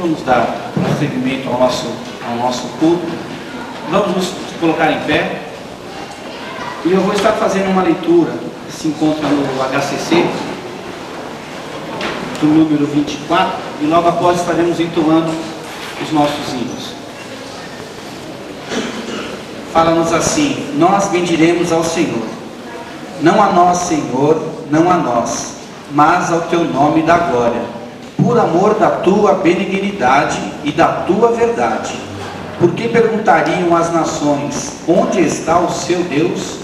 vamos dar prosseguimento ao nosso culto. Vamos nos colocar em pé. E eu vou estar fazendo uma leitura que se encontra no HCC, do número 24, e logo após estaremos entoando os nossos hinos. Fala-nos assim: nós bendiremos ao Senhor. Não a nós, Senhor, não a nós, mas ao teu nome da glória, por amor da tua benignidade e da tua verdade. Porque perguntariam as nações: onde está o seu Deus?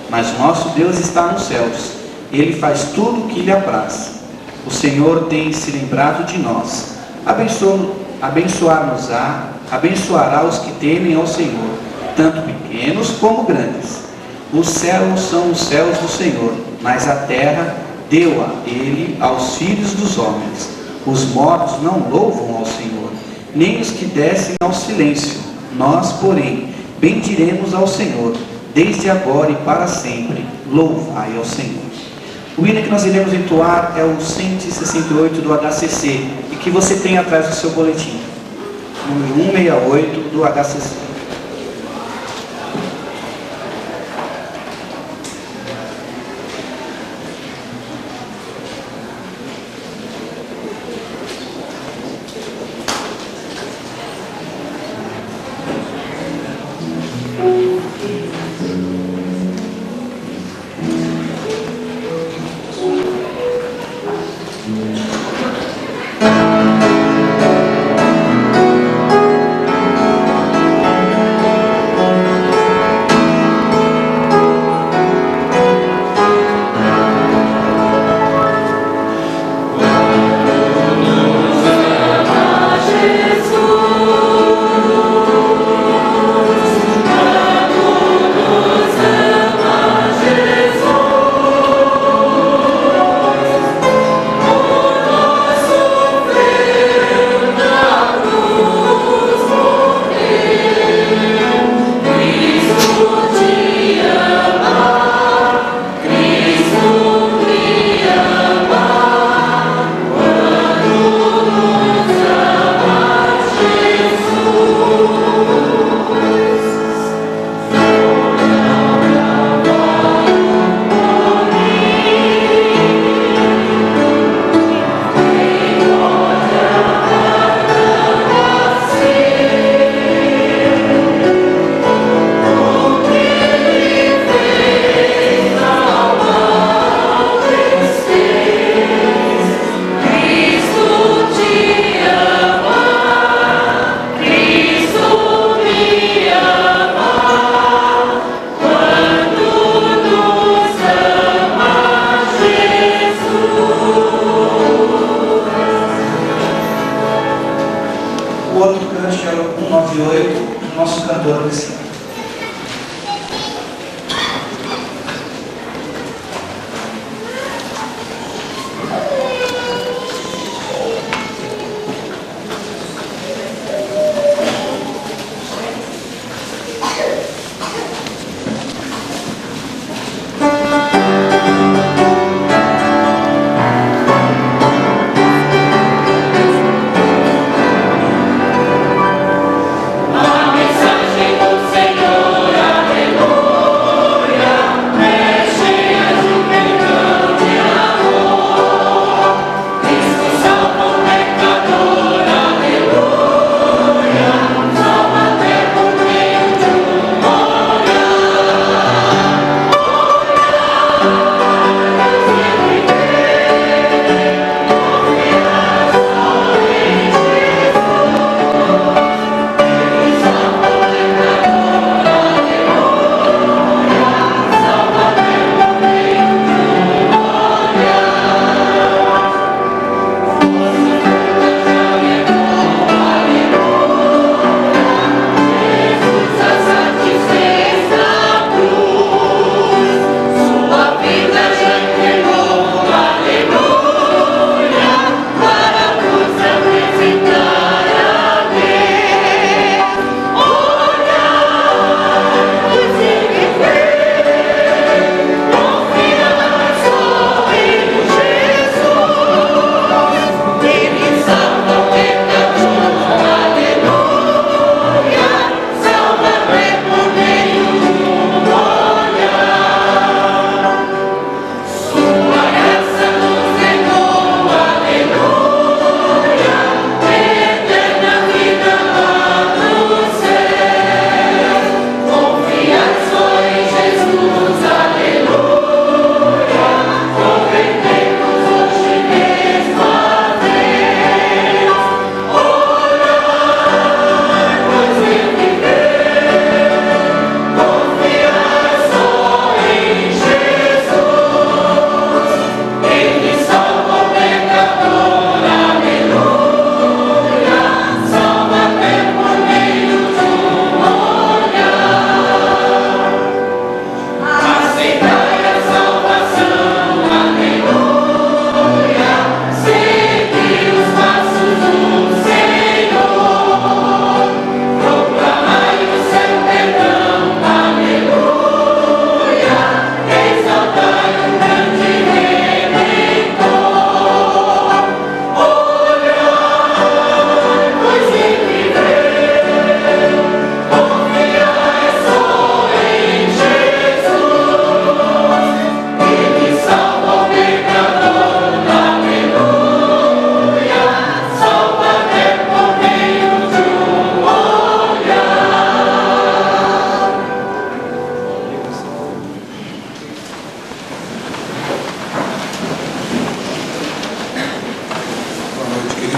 Mas o nosso Deus está nos céus, Ele faz tudo o que lhe apraz. O Senhor tem se lembrado de nós. Abençoará os que temem ao Senhor, tanto pequenos como grandes. Os céus são os céus do Senhor, mas a terra deu-a Ele aos filhos dos homens. Os mortos não louvam ao Senhor, nem os que descem ao silêncio. Nós, porém, bendiremos ao Senhor, desde agora e para sempre. Louvai ao Senhor. O hino que nós iremos entoar é o 168 do HCC, e que você tem atrás do seu boletim, número 168 do HCC. A mensagem do céu.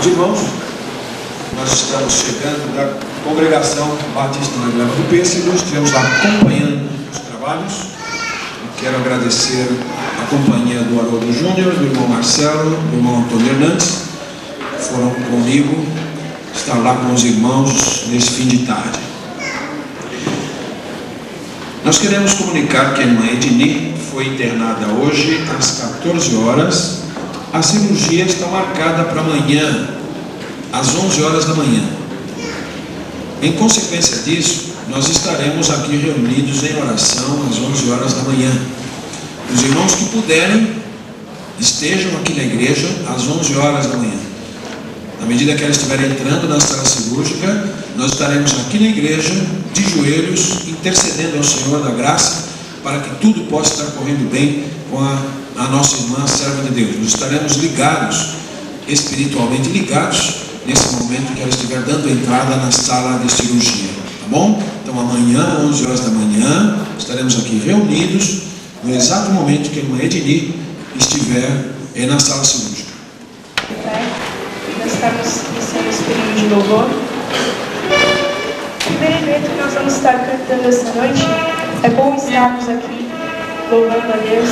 Amados irmãos, nós estamos chegando da Congregação Batista na Grava do Pêssego, estivemos lá acompanhando os trabalhos. Eu quero agradecer a companhia do Haroldo Júnior, do irmão Marcelo, do irmão Antônio Hernandes, que foram comigo estar lá com os irmãos nesse fim de tarde. Nós queremos comunicar que a irmã Edni foi internada hoje às 14 horas. A cirurgia está marcada para amanhã, às 11 horas da manhã. Em consequência disso, nós estaremos aqui reunidos em oração às 11 horas da manhã. Os irmãos que puderem, estejam aqui na igreja às 11 horas da manhã. Na medida que ela estiver entrando na sala cirúrgica, nós estaremos aqui na igreja, de joelhos, intercedendo ao Senhor da graça, para que tudo possa estar correndo bem com a nossa irmã, serva de Deus. Nós estaremos ligados, espiritualmente ligados, nesse momento que ela estiver dando entrada na sala de cirurgia. Tá bom? Então amanhã, 11 horas da manhã, estaremos aqui reunidos, no exato momento que a irmã Edni estiver na sala cirúrgica. Nós estamos iniciando esse período de louvor. O primeiro evento que nós vamos estar cantando essa noite, é bom estarmos aqui louvando a Deus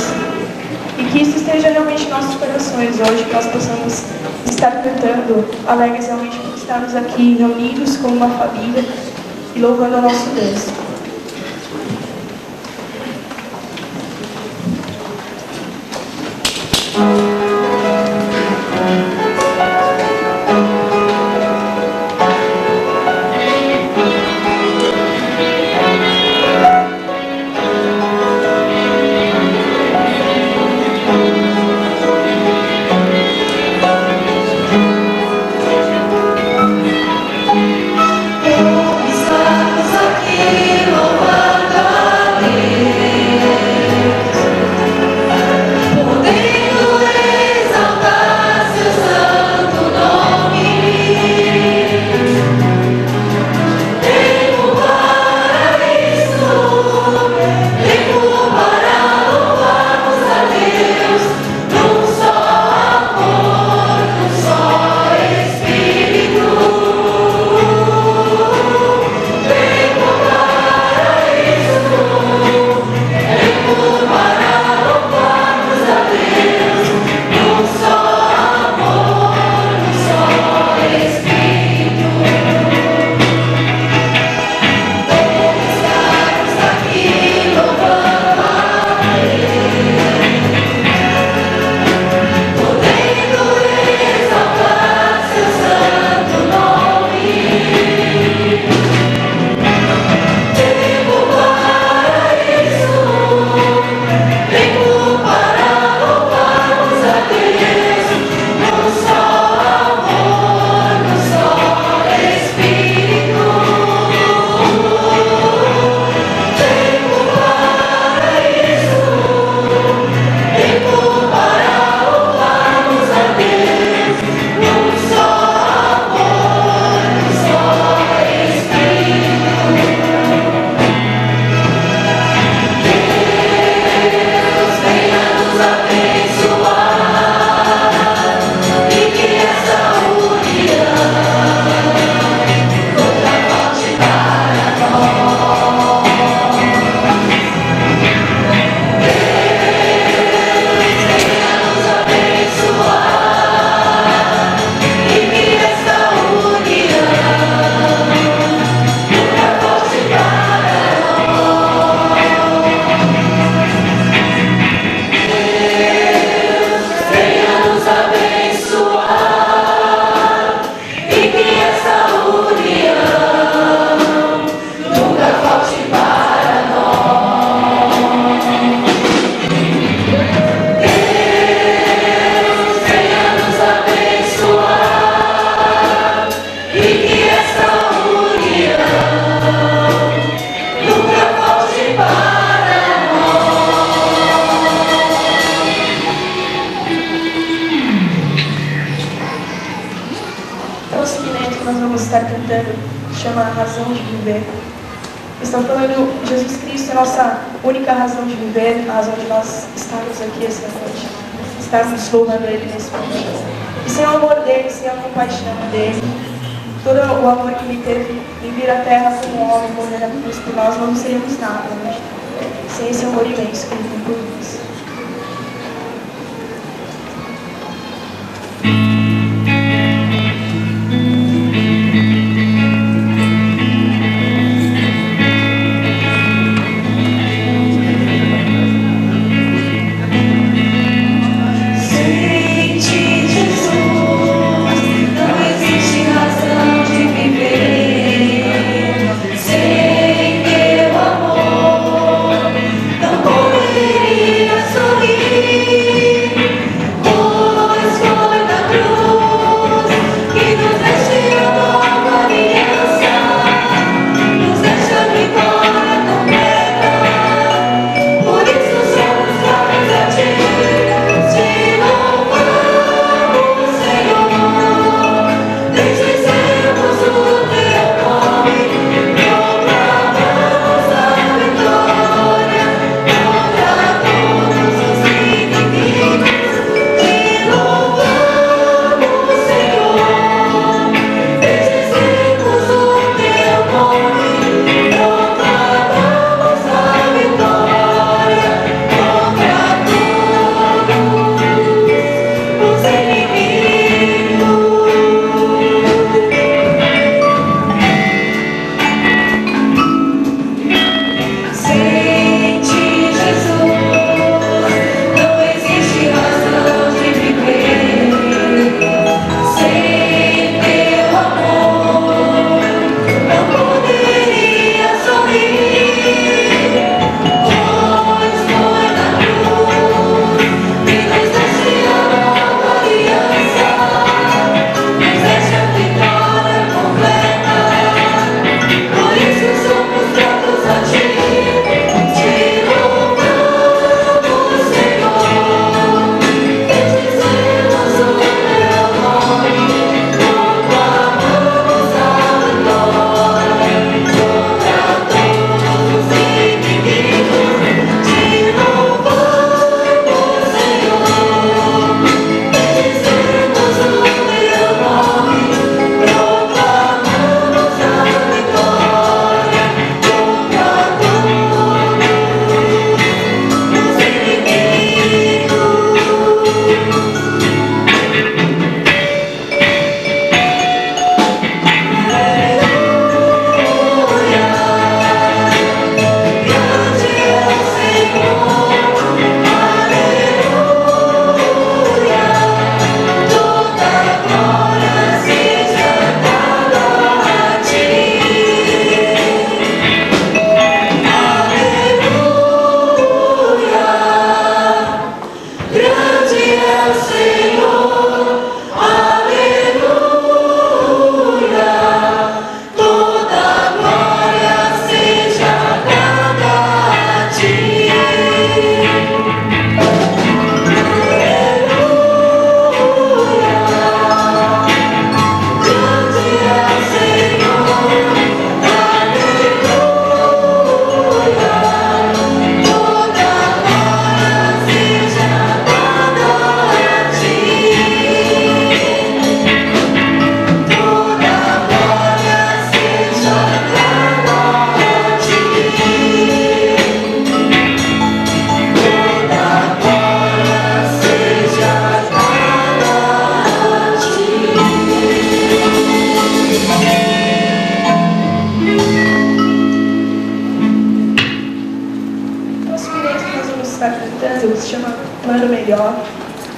e que isso esteja realmente em nossos corações hoje, que nós possamos estar cantando alegres realmente por estarmos aqui reunidos como uma família e louvando ao nosso Deus. Chama a razão de viver. Estamos falando de Jesus Cristo, a nossa única razão de viver, a razão de nós estarmos aqui esta noite, estarmos louvando Ele nesse momento. E sem o amor dele, sem a compaixão dele, todo o amor que ele teve em vir à terra como homem, morrer na cruz por nós, não seríamos nada hoje. Sem esse amor imenso que ele tem por nós. se chama Plano Melhor.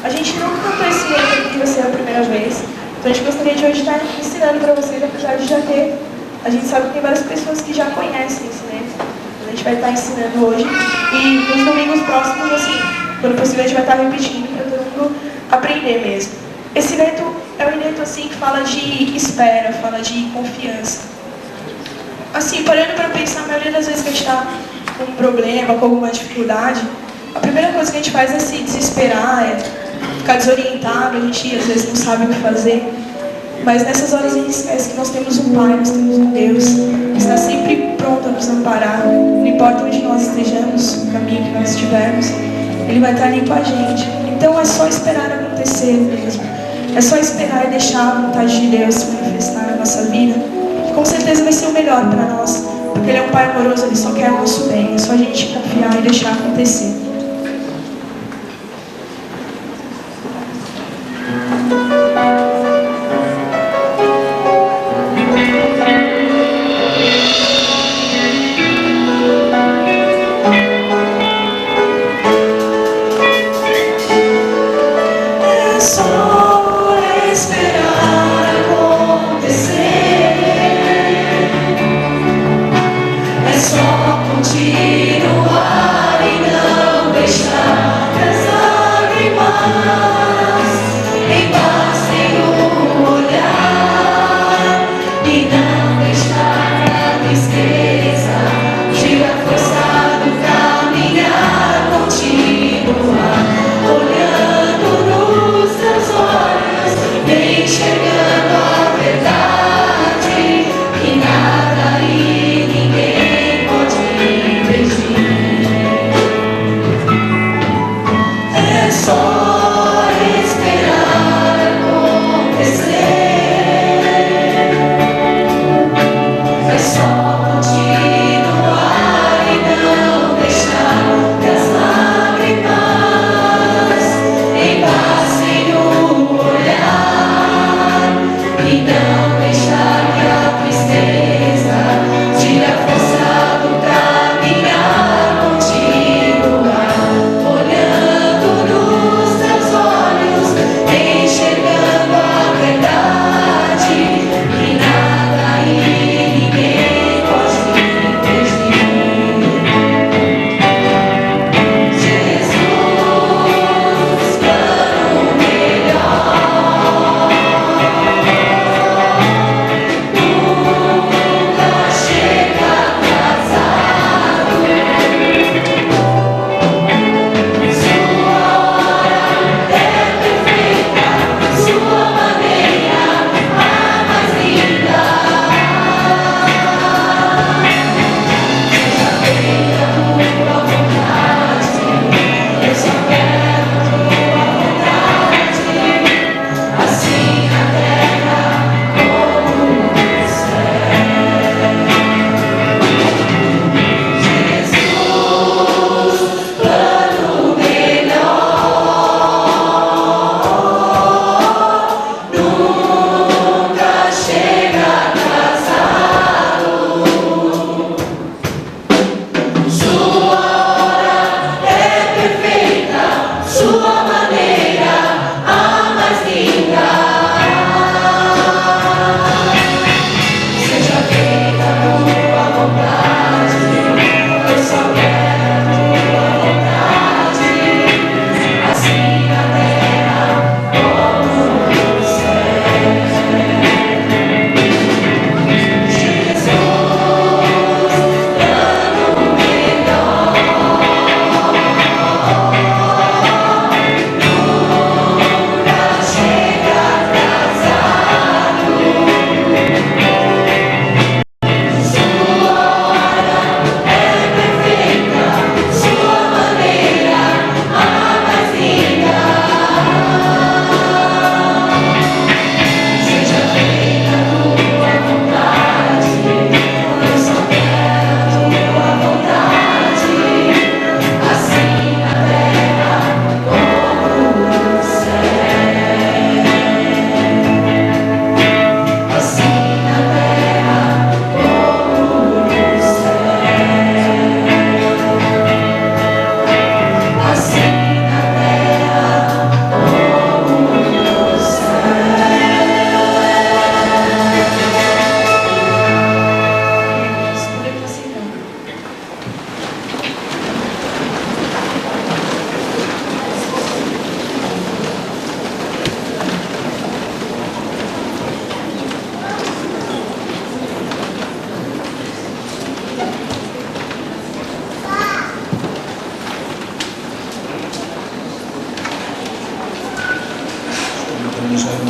A gente não cantou esse livro aqui, vai ser a primeira vez. Então a gente gostaria de hoje estar ensinando para vocês, apesar de já ter. A gente sabe que tem várias pessoas que já conhecem esse livro. A gente vai estar ensinando hoje. E nos domingos próximos, assim, quando possível, a gente vai estar repetindo para todo mundo aprender mesmo. Esse evento é um evento assim, que fala de espera, fala de confiança. Assim, parando para pensar, a maioria das vezes que a gente está com um problema, com alguma dificuldade, a primeira coisa que a gente faz é se desesperar, é ficar desorientado, a gente às vezes não sabe o que fazer. Mas nessas horas a gente esquece que nós temos um Pai, nós temos um Deus que está sempre pronto a nos amparar. Não importa onde nós estejamos, o caminho que nós estivermos, Ele vai estar ali com a gente. Então é só esperar acontecer mesmo. é só esperar e deixar a vontade de Deus se manifestar na nossa vida, que com certeza vai ser o melhor para nós, porque Ele é um Pai amoroso, Ele só quer o nosso bem, é só a gente confiar e deixar acontecer.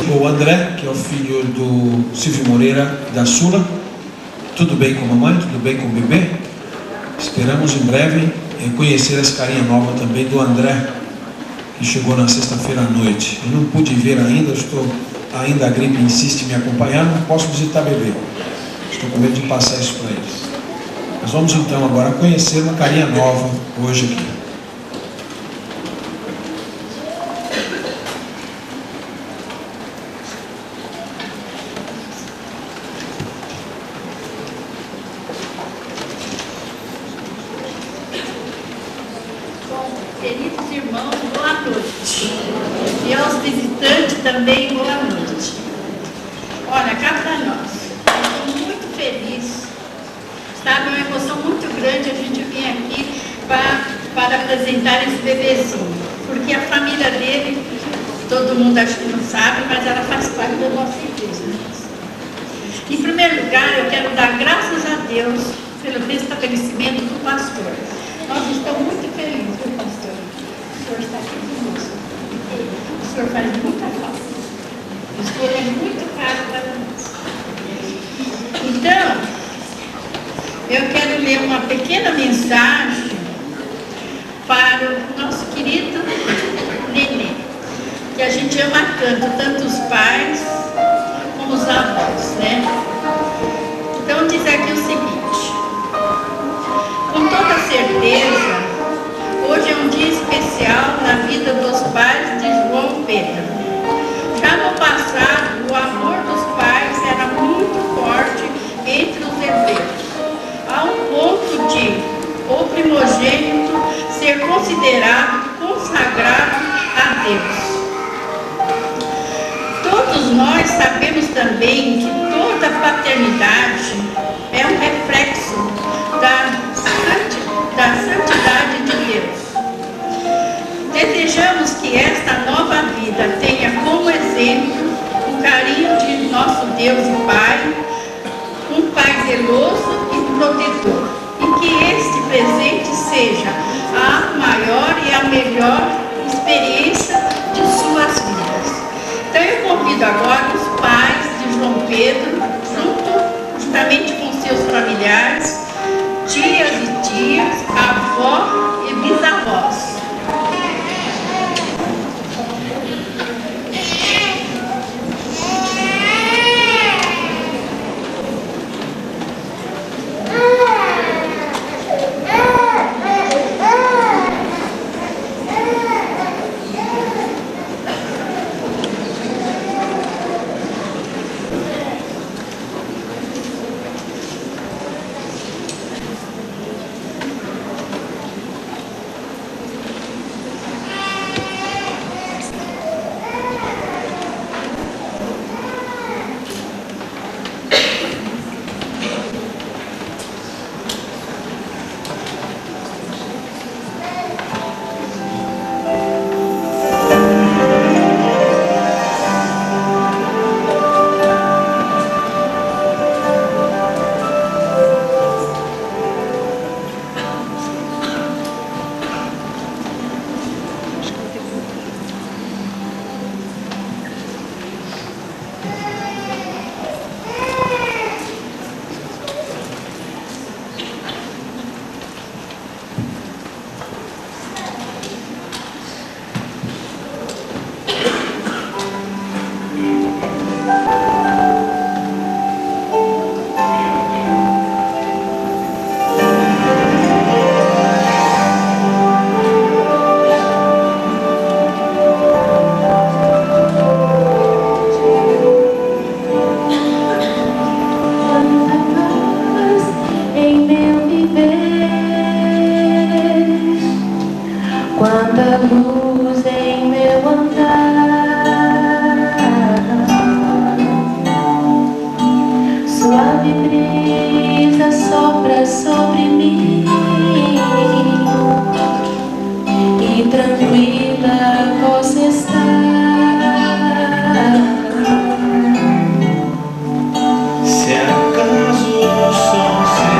O André, que é o filho do Silvio Moreira da Sula. Tudo bem com a mamãe? Tudo bem com o bebê? Esperamos em breve conhecer essa carinha nova também do André. que chegou na sexta-feira à noite. Eu não pude ver ainda, ainda a gripe insiste em me acompanhar, não posso visitar bebê. Estou com medo de passar isso para eles. Nós vamos então agora conhecer uma carinha nova hoje aqui. Queridos irmãos, boa noite. E aos visitantes também, boa noite. Olha, cá para nós, eu estou muito feliz, sabe, uma emoção muito grande a gente vir aqui para apresentar esse bebezinho, porque a família dele, todo mundo acho que não sabe, mas ela faz parte da nossa igreja. Em primeiro lugar, eu quero dar graças a Deus pelo restabelecimento do pastor. Nós estamos muito felizes, viu, pastor? O senhor está aqui conosco. O senhor faz muita falta. O senhor é muito caro para nós. Então, eu quero ler uma pequena mensagem para o nosso querido Nenê, que a gente ama tanto os pais como os avós, né? Então, diz aqui o seguinte: com toda certeza, hoje é um dia especial na vida dos pais de João Pedro. Já no passado, o amor dos pais era muito forte entre os hebreus, a um ponto de o primogênito ser considerado consagrado a Deus. Todos nós sabemos também que toda paternidade é um reflexo da santidade de Deus. Desejamos que esta nova vida tenha como exemplo o carinho de nosso Deus e Pai, um Pai zeloso e protetor, e que este presente seja a maior e a melhor experiência de suas vidas. Então eu convido agora os pais de João Pedro, juntamente com seus familiares, tias e tias, avó e bisavós. Quanta luz em meu andar, suave brisa sopra sobre mim e tranquila você está. Se acaso o sol se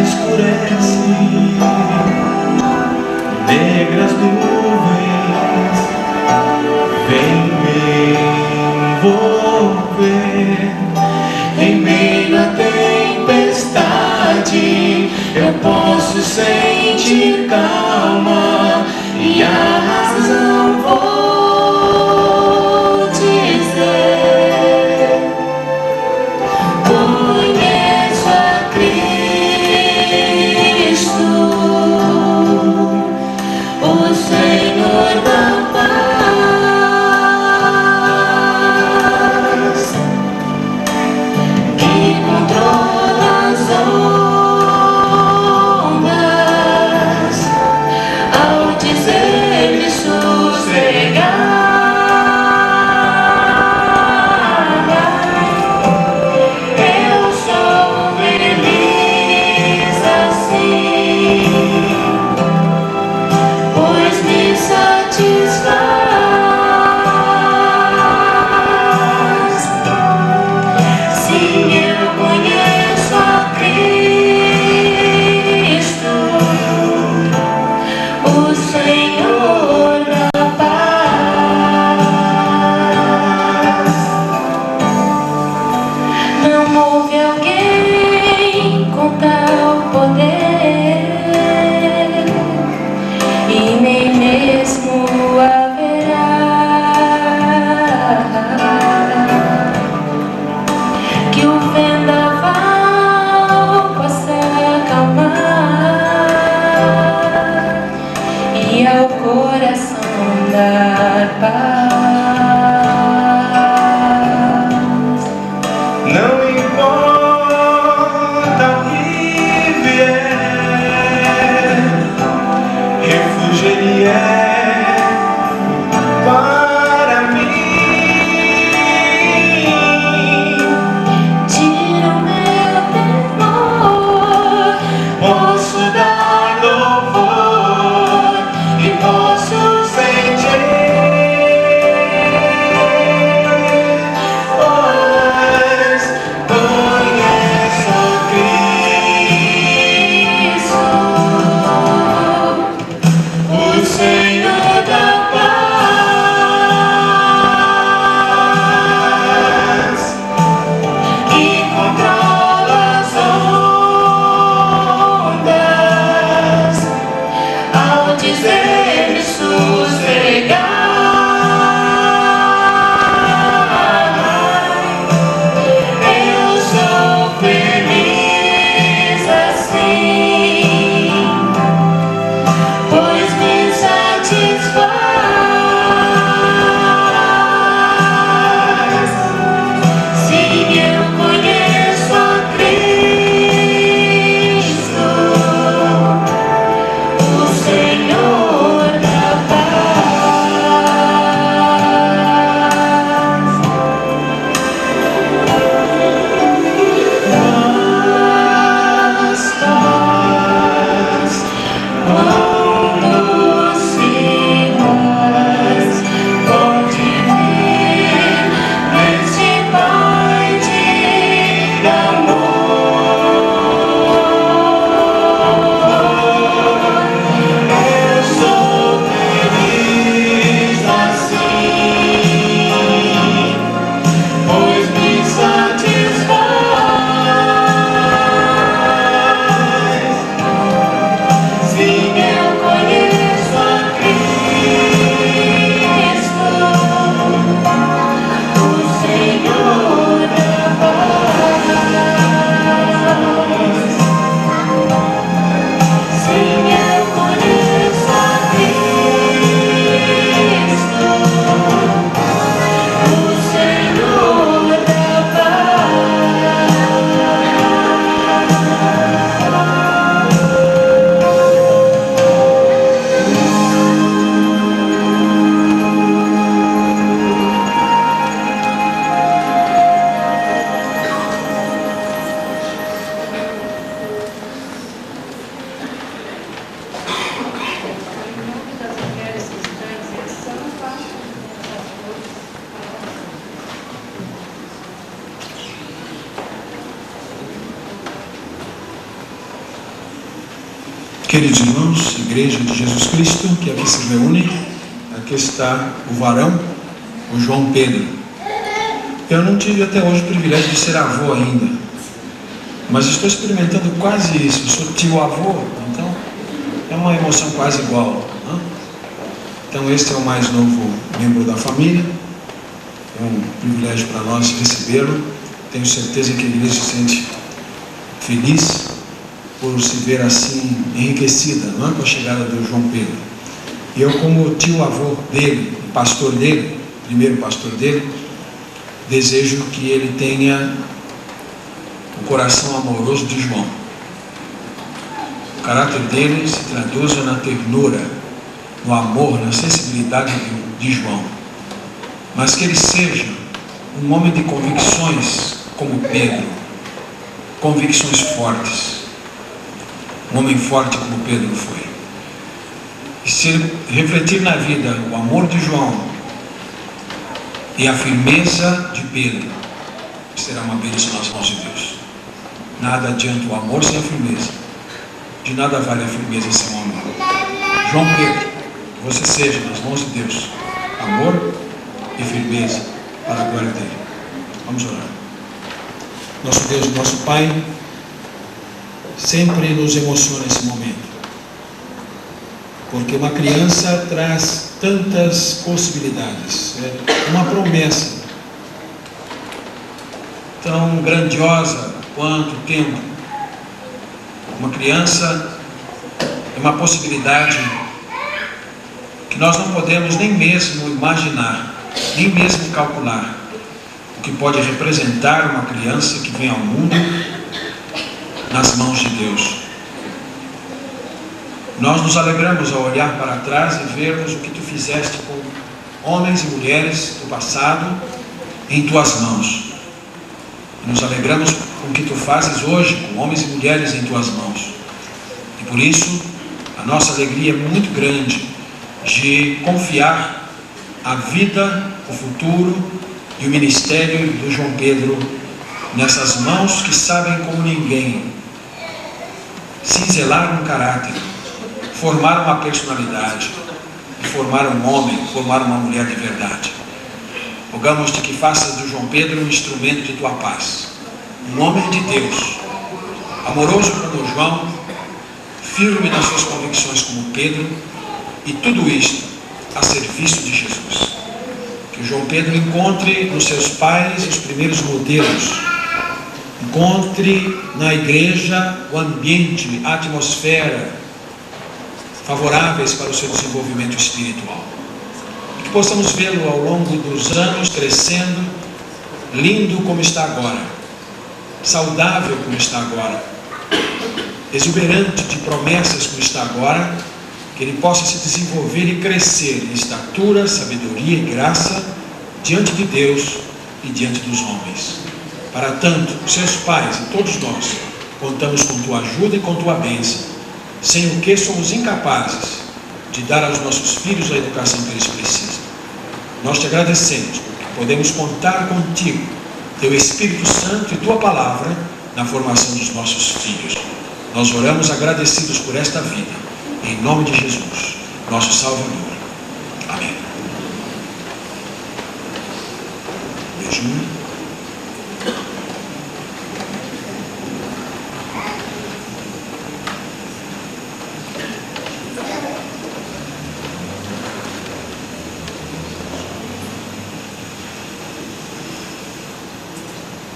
escurece, negras nuvens vêm me envolver. Em meio à tempestade eu posso sentir calma e a razão Queridos irmãos, Igreja de Jesus Cristo, que aqui se reúne, aqui está o varão, o João Pedro. Eu não tive até hoje o privilégio de ser avô ainda, mas estou experimentando quase isso. Eu sou tio-avô, então é uma emoção quase igual, né? Então este é o mais novo membro da família, é um privilégio para nós recebê-lo. Tenho certeza que a igreja se sente feliz por se ver assim enriquecida, não é, com a chegada do João Pedro. E eu, como tio-avô dele, pastor dele, primeiro pastor dele, desejo que ele tenha o coração amoroso de João. O caráter dele se traduza na ternura, no amor, na sensibilidade de João. Mas que ele seja um homem de convicções como Pedro, convicções fortes. Um homem forte como Pedro foi. E se ele refletir na vida o amor de João e a firmeza de Pedro, será uma bênção nas mãos de Deus. Nada adianta o amor sem a firmeza. De nada vale a firmeza sem o amor. João Pedro, que você seja nas mãos de Deus amor e firmeza para a glória dele. Vamos orar. Nosso Deus, nosso Pai, sempre nos emociona esse momento, porque uma criança traz tantas possibilidades, é uma promessa tão grandiosa quanto o tempo. Uma criança é uma possibilidade que nós não podemos nem mesmo imaginar, nem mesmo calcular o que pode representar uma criança que vem ao mundo nas mãos de Deus. Nós nos alegramos ao olhar para trás e vermos o que tu fizeste com homens e mulheres do passado em tuas mãos. E nos alegramos com o que tu fazes hoje com homens e mulheres em tuas mãos. E por isso a nossa alegria é muito grande de confiar a vida, o futuro e o ministério do João Pedro nessas mãos que sabem como ninguém cinzelar um caráter, formar uma personalidade, formar um homem, formar uma mulher de verdade. Rogamos-te que faças do João Pedro um instrumento de tua paz, um homem de Deus, amoroso como João, firme nas suas convicções como Pedro, e tudo isto a serviço de Jesus. Que o João Pedro encontre nos seus pais os primeiros modelos, encontre na igreja o ambiente, a atmosfera favoráveis para o seu desenvolvimento espiritual. Que possamos vê-lo ao longo dos anos crescendo, lindo como está agora, saudável como está agora, exuberante de promessas como está agora, que ele possa se desenvolver e crescer em estatura, sabedoria e graça diante de Deus e diante dos homens. Para tanto, seus pais e todos nós contamos com tua ajuda e com tua bênção, sem o que somos incapazes de dar aos nossos filhos a educação que eles precisam. Nós te agradecemos porque podemos contar contigo, teu Espírito Santo e tua palavra na formação dos nossos filhos. Nós oramos agradecidos por esta vida, em nome de Jesus, nosso Salvador. Amém. Beijo.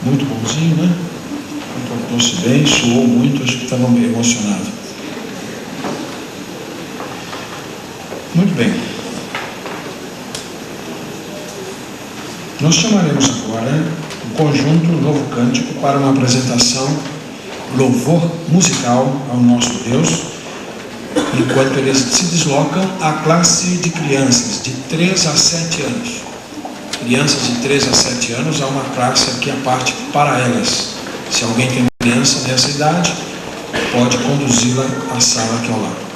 Muito bonzinho, né? Comportou-se bem, suou muito, acho que estava meio emocionado. Muito bem. Nós chamaremos agora um conjunto, um novo cântico para uma apresentação, louvor musical ao nosso Deus, enquanto eles se deslocam à classe de crianças de 3 a 7 anos. Crianças de 3 a 7 anos, há uma classe aqui à parte para elas. Se alguém tem uma criança nessa idade, pode conduzi-la à sala aqui ao lado.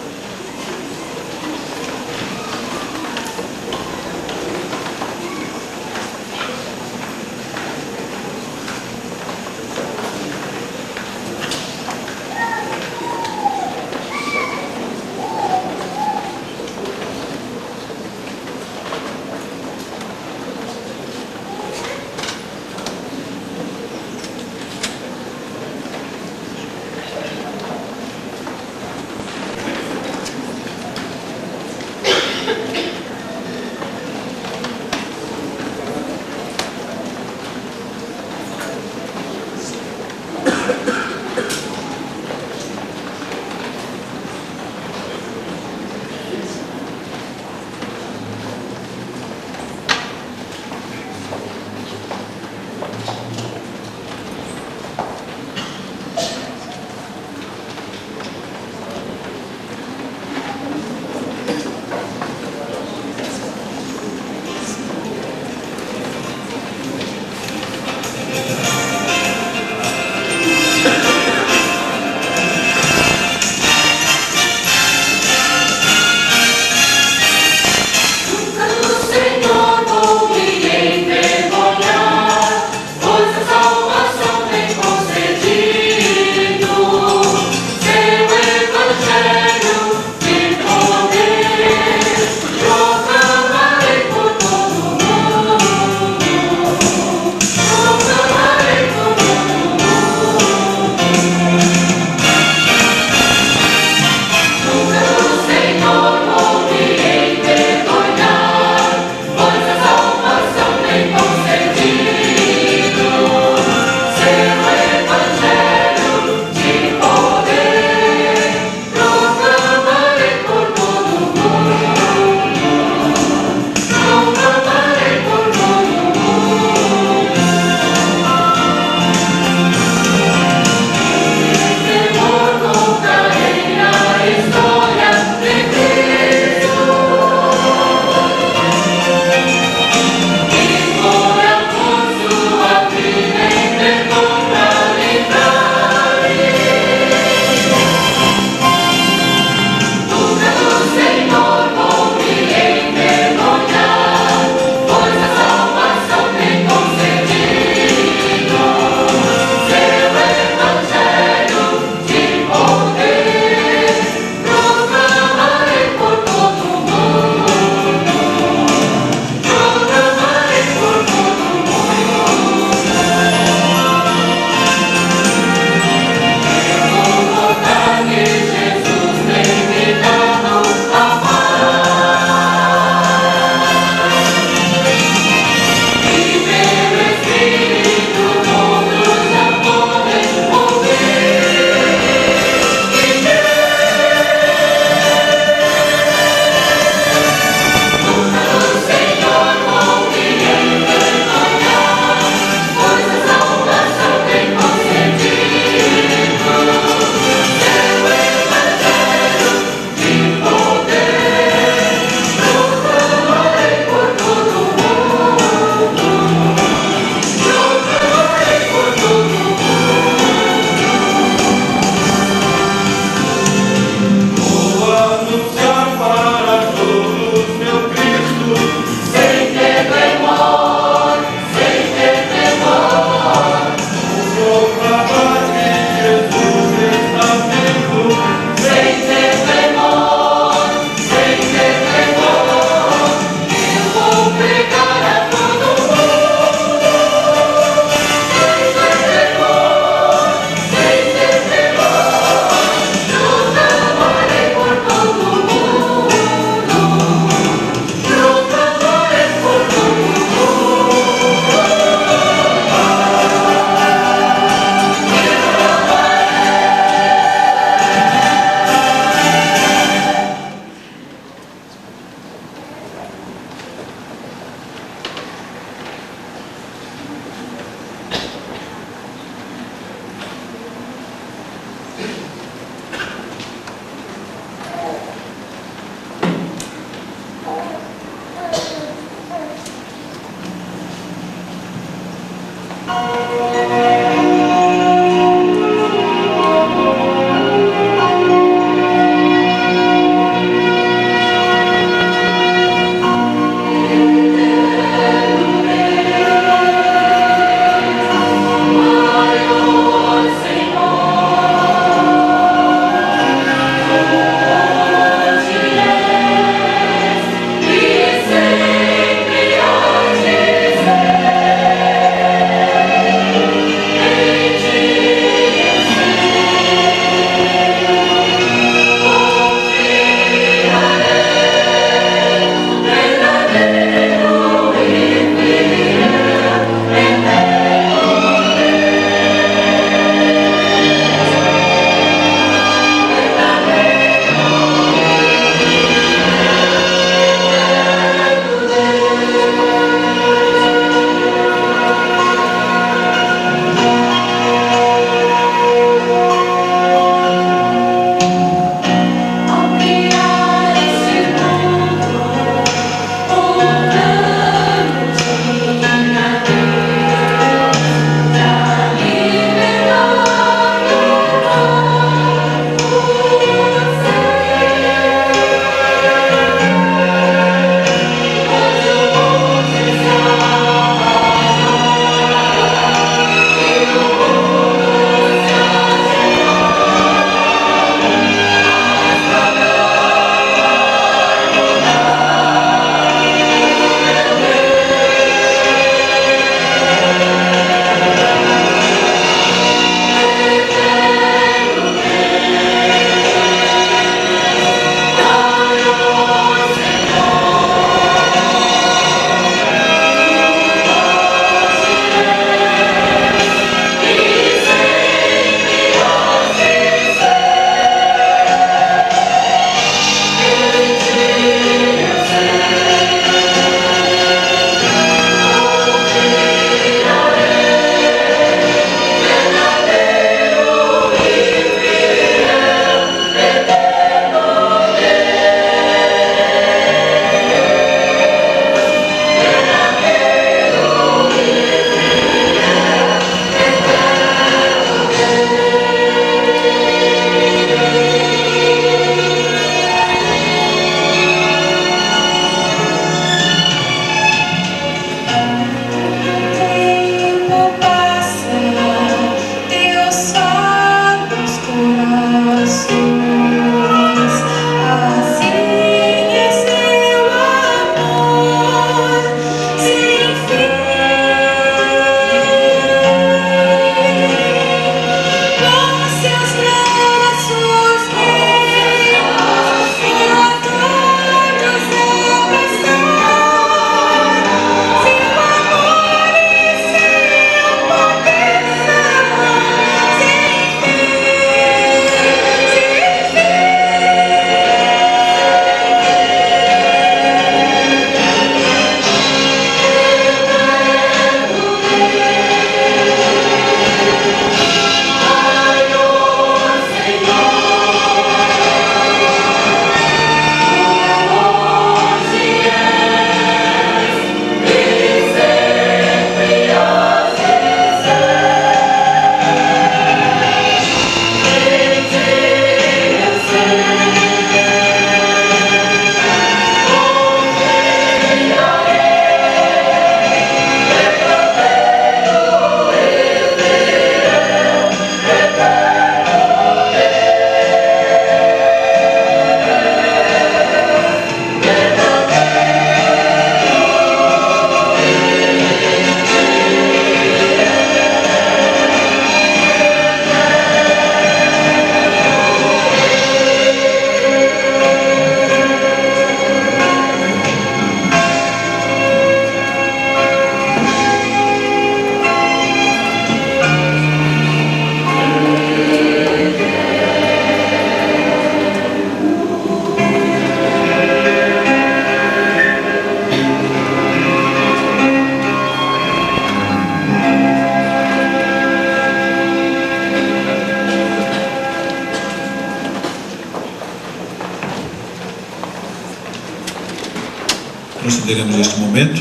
concederemos neste momento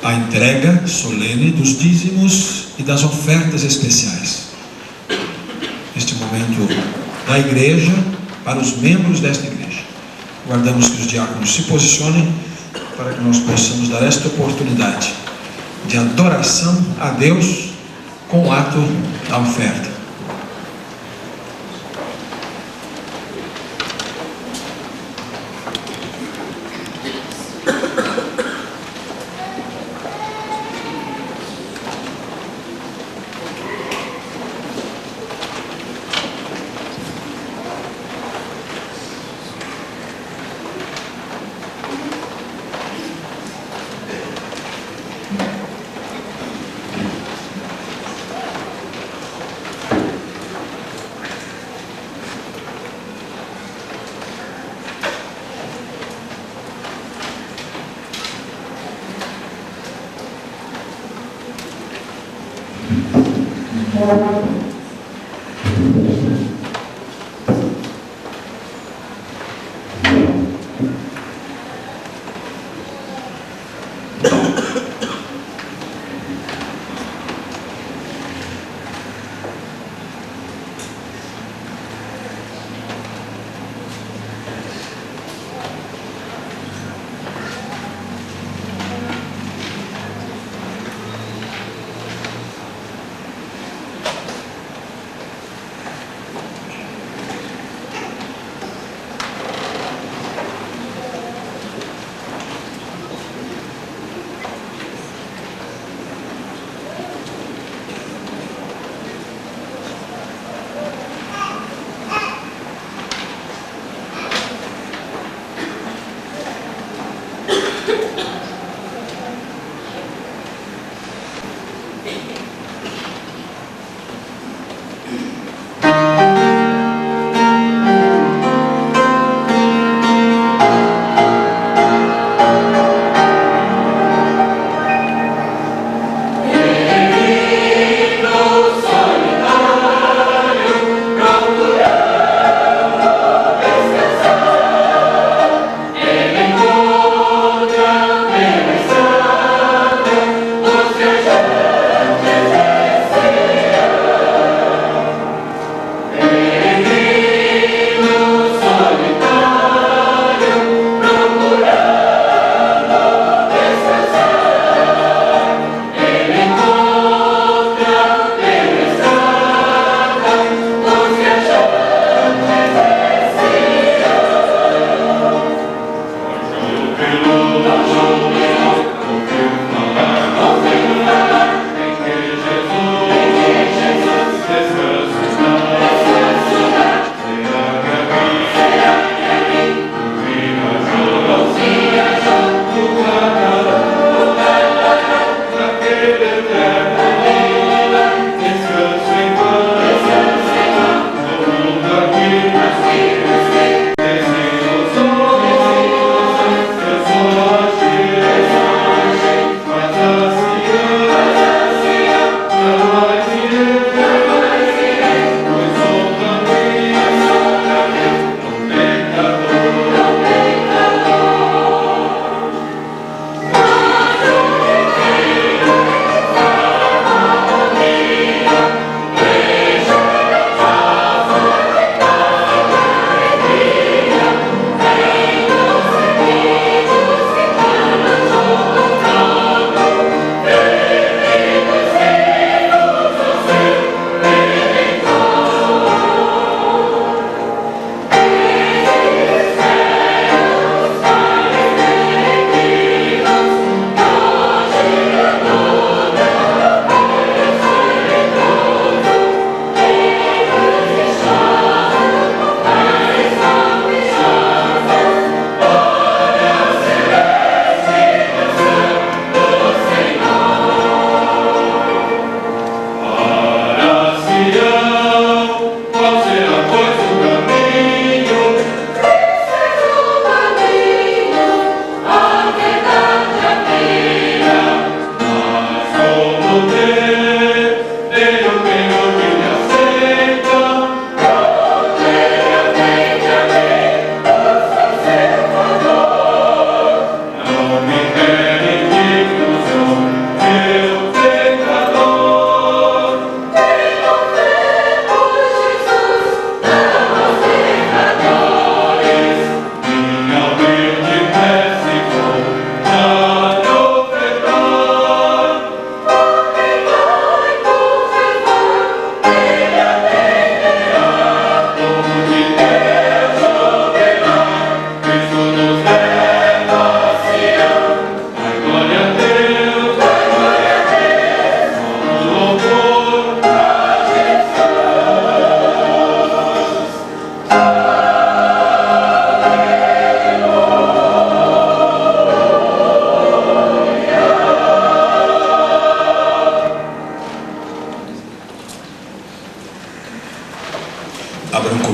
a entrega solene dos dízimos e das ofertas especiais. Este momento da igreja para os membros desta igreja. Guardamos que os diáconos se posicionem para que nós possamos dar esta oportunidade de adoração a Deus com o ato da oferta.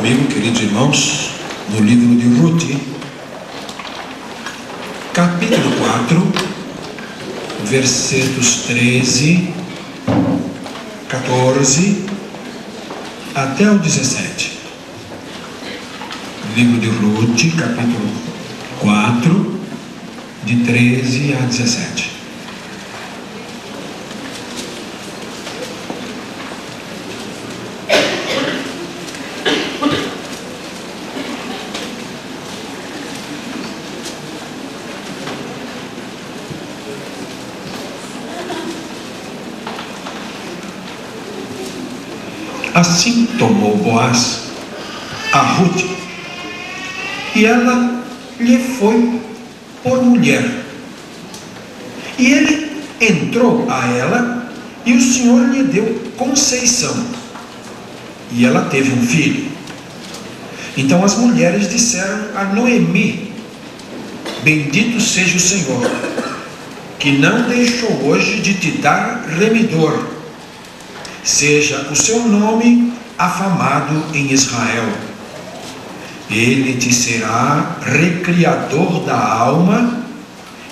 comigo, queridos irmãos, no livro de Ruth, capítulo 4, versículos 13, 14 até o 17. Livro de Ruth, capítulo 4, de 13 a 17. Assim tomou Boaz a Ruth, e ela lhe foi por mulher. E ele entrou a ela, e o Senhor lhe deu conceição, e ela teve um filho. Então as mulheres disseram a Noemi: bendito seja o Senhor, que não deixou hoje de te dar remidor. Seja o seu nome afamado em Israel. Ele te será recriador da alma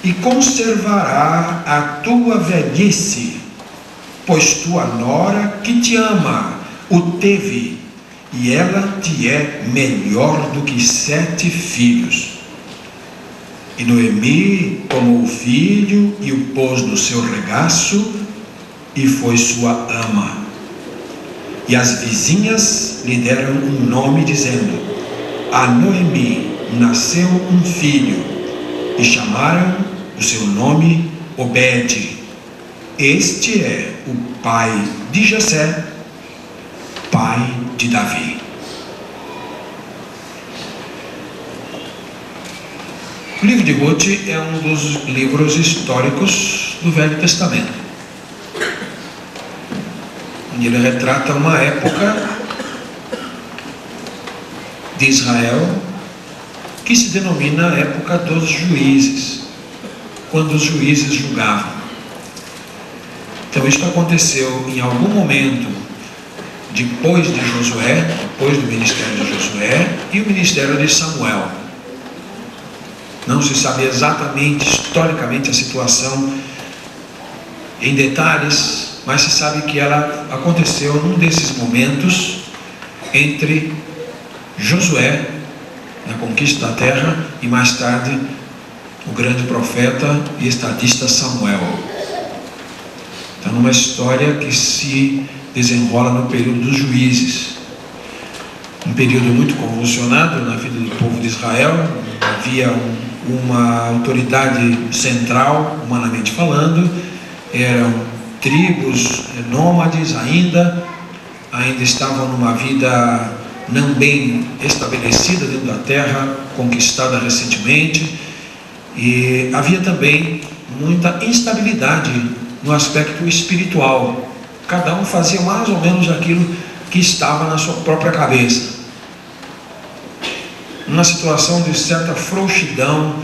e conservará a tua velhice, pois tua nora que te ama o teve, e ela te é melhor do que 7 filhos. E Noemi tomou o filho e o pôs no seu regaço, e foi sua ama. E as vizinhas lhe deram um nome, dizendo: a Noemi nasceu um filho, e chamaram o seu nome Obed. Este é o pai de Jessé, pai de Davi. O livro de Ruth é um dos livros históricos do Velho Testamento. Ele retrata uma época de Israel que se denomina a época dos juízes, quando os juízes julgavam. Então isto aconteceu em algum momento depois de Josué, depois do ministério de Josué e o ministério de Samuel. Não se sabe exatamente, historicamente, a situação em detalhes, mas se sabe que ela aconteceu num desses momentos entre Josué, na conquista da terra, e mais tarde o grande profeta e estadista Samuel. Então, numa história que se desenrola no período dos juízes, um período muito convulsionado na vida do povo de Israel. Havia uma autoridade central, humanamente falando, eram tribos nômades ainda estavam numa vida não bem estabelecida dentro da terra, conquistada recentemente, e havia também muita instabilidade no aspecto espiritual. Cada um fazia mais ou menos aquilo que estava na sua própria cabeça. Uma situação de certa frouxidão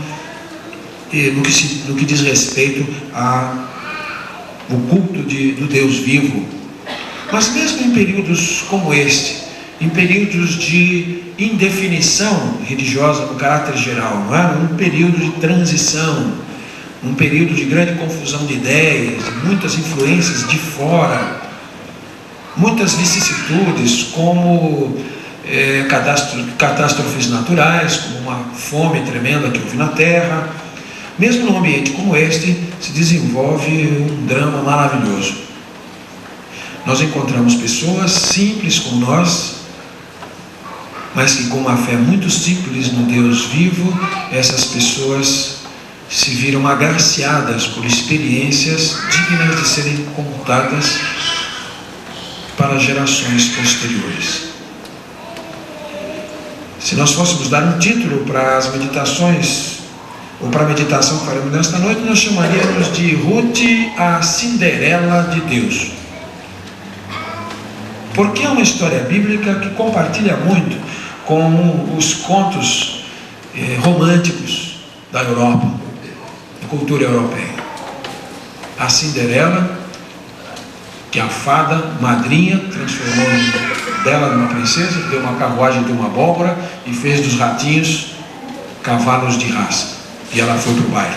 no que diz respeito ao culto do Deus vivo. Mas mesmo em períodos como este, em períodos de indefinição religiosa no caráter geral, não é? Um período de transição, um período de grande confusão de ideias, muitas influências de fora, muitas vicissitudes, como catástrofes naturais, como uma fome tremenda que houve na terra. Mesmo num ambiente como este, se desenvolve um drama maravilhoso. Nós encontramos pessoas simples como nós, mas que com uma fé muito simples no Deus vivo, essas pessoas se viram agraciadas por experiências dignas de serem contadas para gerações posteriores. Se nós fôssemos dar um título para as meditações, ou para a meditação que faremos nesta noite, nós chamaríamos de Ruth, a Cinderela de Deus. Porque é uma história bíblica que compartilha muito com os contos românticos da Europa, da cultura europeia. A Cinderela que a fada madrinha transformou dela numa princesa, deu uma carruagem de uma abóbora e fez dos ratinhos cavalos de raça. E ela foi para o baile.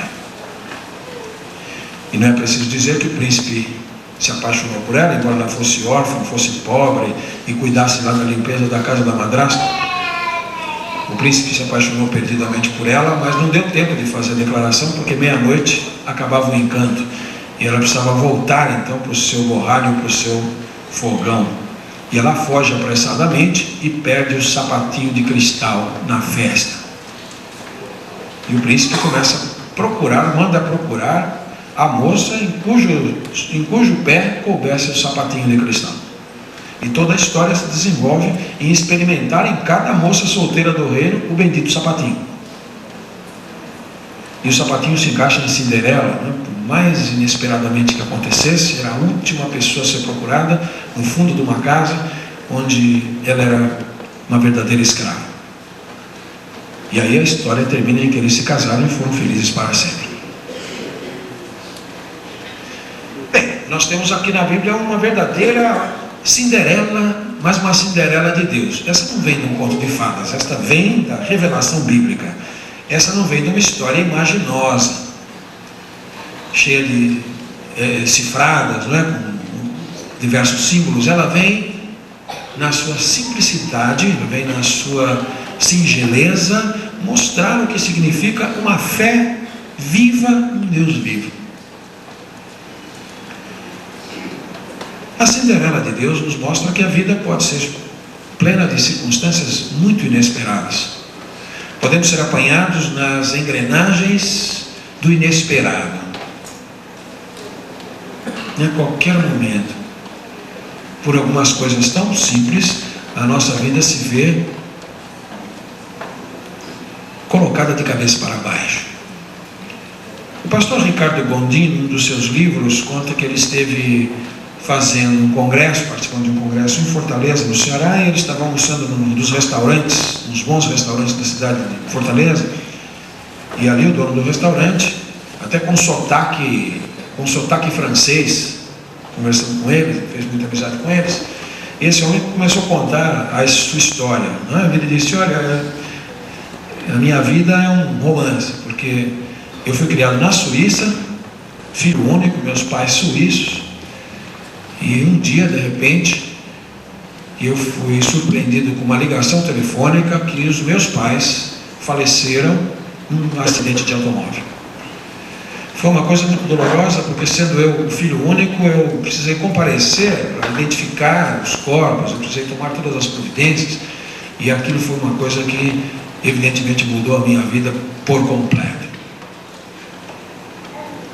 E não é preciso dizer que o príncipe se apaixonou por ela, embora ela fosse órfã, fosse pobre e cuidasse lá da limpeza da casa da madrasta. O príncipe se apaixonou perdidamente por ela, mas não deu tempo de fazer a declaração, porque meia-noite acabava o encanto. E ela precisava voltar então para o seu borralho, para o seu fogão. E ela foge apressadamente e perde o sapatinho de cristal na festa. E o príncipe começa a procurar, manda procurar a moça em cujo pé coubesse o sapatinho de cristal. E toda a história se desenvolve em experimentar em cada moça solteira do reino o bendito sapatinho. E o sapatinho se encaixa em Cinderela, né? Por mais inesperadamente que acontecesse, era a última pessoa a ser procurada no fundo de uma casa onde ela era uma verdadeira escrava. E aí a história termina em que eles se casaram e foram felizes para sempre. Bem, nós temos aqui na Bíblia uma verdadeira Cinderela, mas uma Cinderela de Deus. Essa não vem de um conto de fadas, esta vem da revelação bíblica. Essa não vem de uma história imaginosa, cheia de cifradas, não é? Com diversos símbolos. Ela vem na sua simplicidade, ela vem na sua singeleza, mostrar o que significa uma fé viva no Deus vivo. A Cinderela de Deus nos mostra que a vida pode ser plena de circunstâncias muito inesperadas. Podemos ser apanhados nas engrenagens do inesperado. Em qualquer momento, por algumas coisas tão simples, a nossa vida se vê colocada de cabeça para baixo. O pastor Ricardo Gondim, num dos seus livros, conta que ele esteve fazendo um congresso, participando de um congresso em Fortaleza, no Ceará, e ele estava almoçando num dos restaurantes, uns bons restaurantes da cidade de Fortaleza, e ali o dono do restaurante, até com sotaque francês, conversando com ele, fez muita amizade com eles, esse homem começou a contar a sua história, né? Ele disse: olha, a minha vida é um romance, porque eu fui criado na Suíça, filho único, meus pais suíços, e um dia, de repente, eu fui surpreendido com uma ligação telefônica que os meus pais faleceram num acidente de automóvel. Foi uma coisa muito dolorosa, porque sendo eu o filho único, eu precisei comparecer para identificar os corpos, eu precisei tomar todas as providências, e aquilo foi uma coisa que evidentemente mudou a minha vida por completo.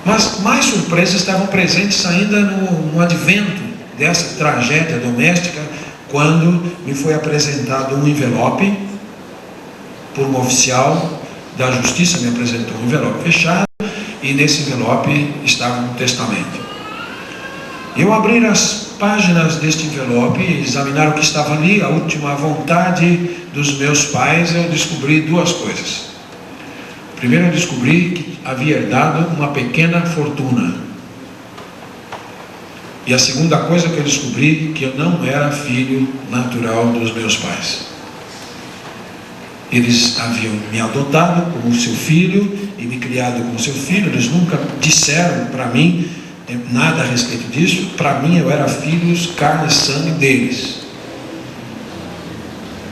Mas mais surpresas estavam presentes ainda no advento dessa tragédia doméstica, quando me foi apresentado um envelope, por um oficial da justiça me apresentou um envelope fechado, e nesse envelope estava um testamento. Eu abri as páginas deste envelope e examinar o que estava ali, a última vontade dos meus pais, eu descobri duas coisas. Primeiro, eu descobri que havia herdado uma pequena fortuna. E a segunda coisa que eu descobri, que eu não era filho natural dos meus pais. Eles haviam me adotado como seu filho e me criado como seu filho. Eles nunca disseram para mim nada a respeito disso. Para mim, eu era filho, carne e sangue deles.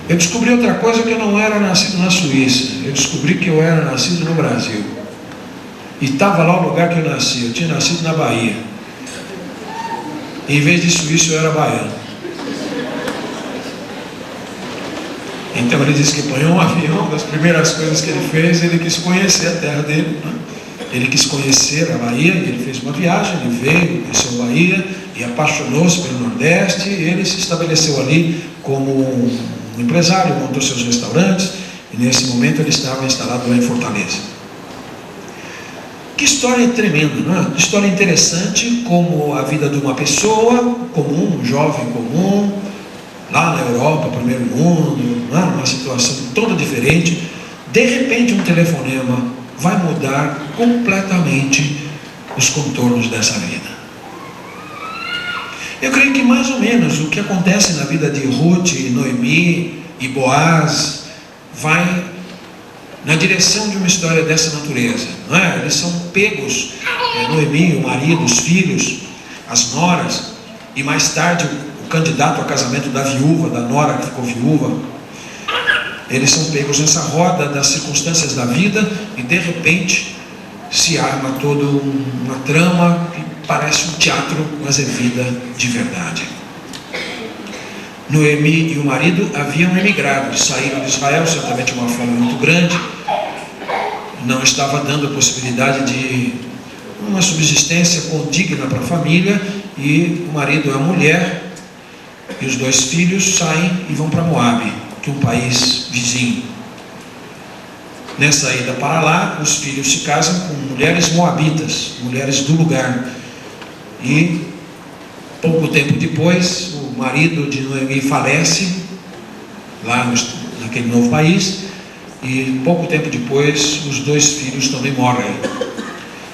Eu descobri outra coisa, que eu não era nascido na Suíça. Eu descobri que eu era nascido no Brasil. E estava lá o lugar que eu nasci. Eu tinha nascido na Bahia. E, em vez de suíço, eu era baiano. Então ele disse que apanhou um avião. Uma das primeiras coisas que ele fez, ele quis conhecer a terra dele, né? Ele quis conhecer a Bahia, e ele fez uma viagem, ele veio, conheceu a Bahia e apaixonou-se pelo Nordeste, e ele se estabeleceu ali como um empresário, montou seus restaurantes, e nesse momento ele estava instalado lá em Fortaleza. Que história tremenda, não é? História interessante, como a vida de uma pessoa comum, um jovem comum, lá na Europa, primeiro mundo, não é? Uma situação toda diferente. De repente um telefonema vai mudar completamente os contornos dessa vida. Eu creio que mais ou menos o que acontece na vida de Ruth, Noemi e Boaz vai na direção de uma história dessa natureza, não é? Eles são pegos, Noemi, o marido, os filhos, as noras, e mais tarde o candidato a casamento da viúva, da nora que ficou viúva. Eles são pegos nessa roda das circunstâncias da vida e de repente se arma toda uma trama que parece um teatro, mas é vida de verdade. Noemi e o marido haviam emigrado, saíram de Israel, certamente uma fome muito grande, não estava dando a possibilidade de uma subsistência condigna para a família, e o marido e a mulher e os 2 filhos saem e vão para Moabe, que é um país vizinho. Nessa ida para lá, os filhos se casam com mulheres moabitas, mulheres do lugar, e pouco tempo depois o marido de Noemi falece lá naquele novo país, e pouco tempo depois os 2 filhos também morrem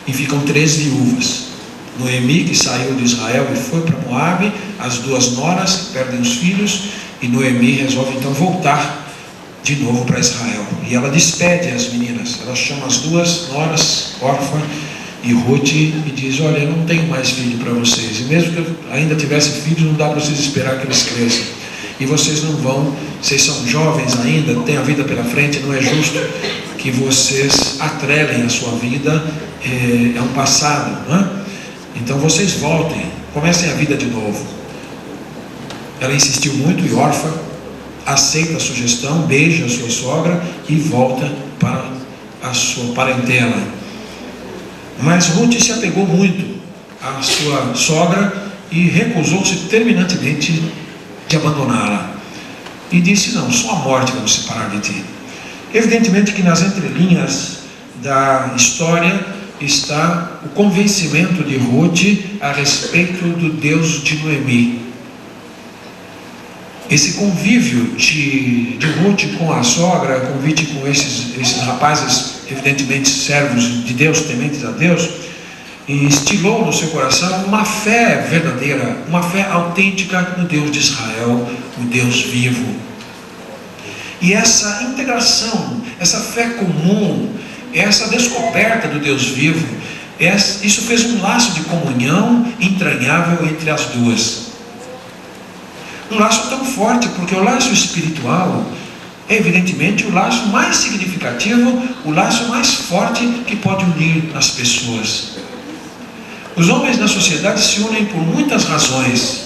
e ficam 3 viúvas. Noemi, que saiu de Israel e foi para Moabe, as 2 noras que perdem os filhos, e Noemi resolve então voltar de novo para Israel, e ela despede as meninas. Ela chama as 2 noras, Orfa e Ruth, e diz: olha, eu não tenho mais filho para vocês, e mesmo que eu ainda tivesse filhos, não dá para vocês esperar que eles cresçam, e vocês não vão, vocês são jovens ainda, têm a vida pela frente, não é justo que vocês atrelem a sua vida a um passado, não é? Então vocês voltem, comecem a vida de novo. Ela insistiu muito, e Orfa aceita a sugestão, beija a sua sogra e volta para a sua parentela. Mas Ruth se apegou muito à sua sogra e recusou-se terminantemente de abandoná-la, e disse: não, só a morte vai nos separar de ti. Evidentemente que nas entrelinhas da história está o convencimento de Ruth a respeito do Deus de Noemi. Esse convívio de Ruth com a sogra, convite com esses rapazes, evidentemente servos de Deus, tementes a Deus, instilou no seu coração uma fé verdadeira, uma fé autêntica no Deus de Israel, o Deus vivo. E essa integração, essa fé comum, essa descoberta do Deus vivo, isso fez um laço de comunhão entranhável entre as 2. Um laço tão forte, porque o laço espiritual é evidentemente o laço mais significativo, o laço mais forte que pode unir as pessoas. Os homens na sociedade se unem por muitas razões,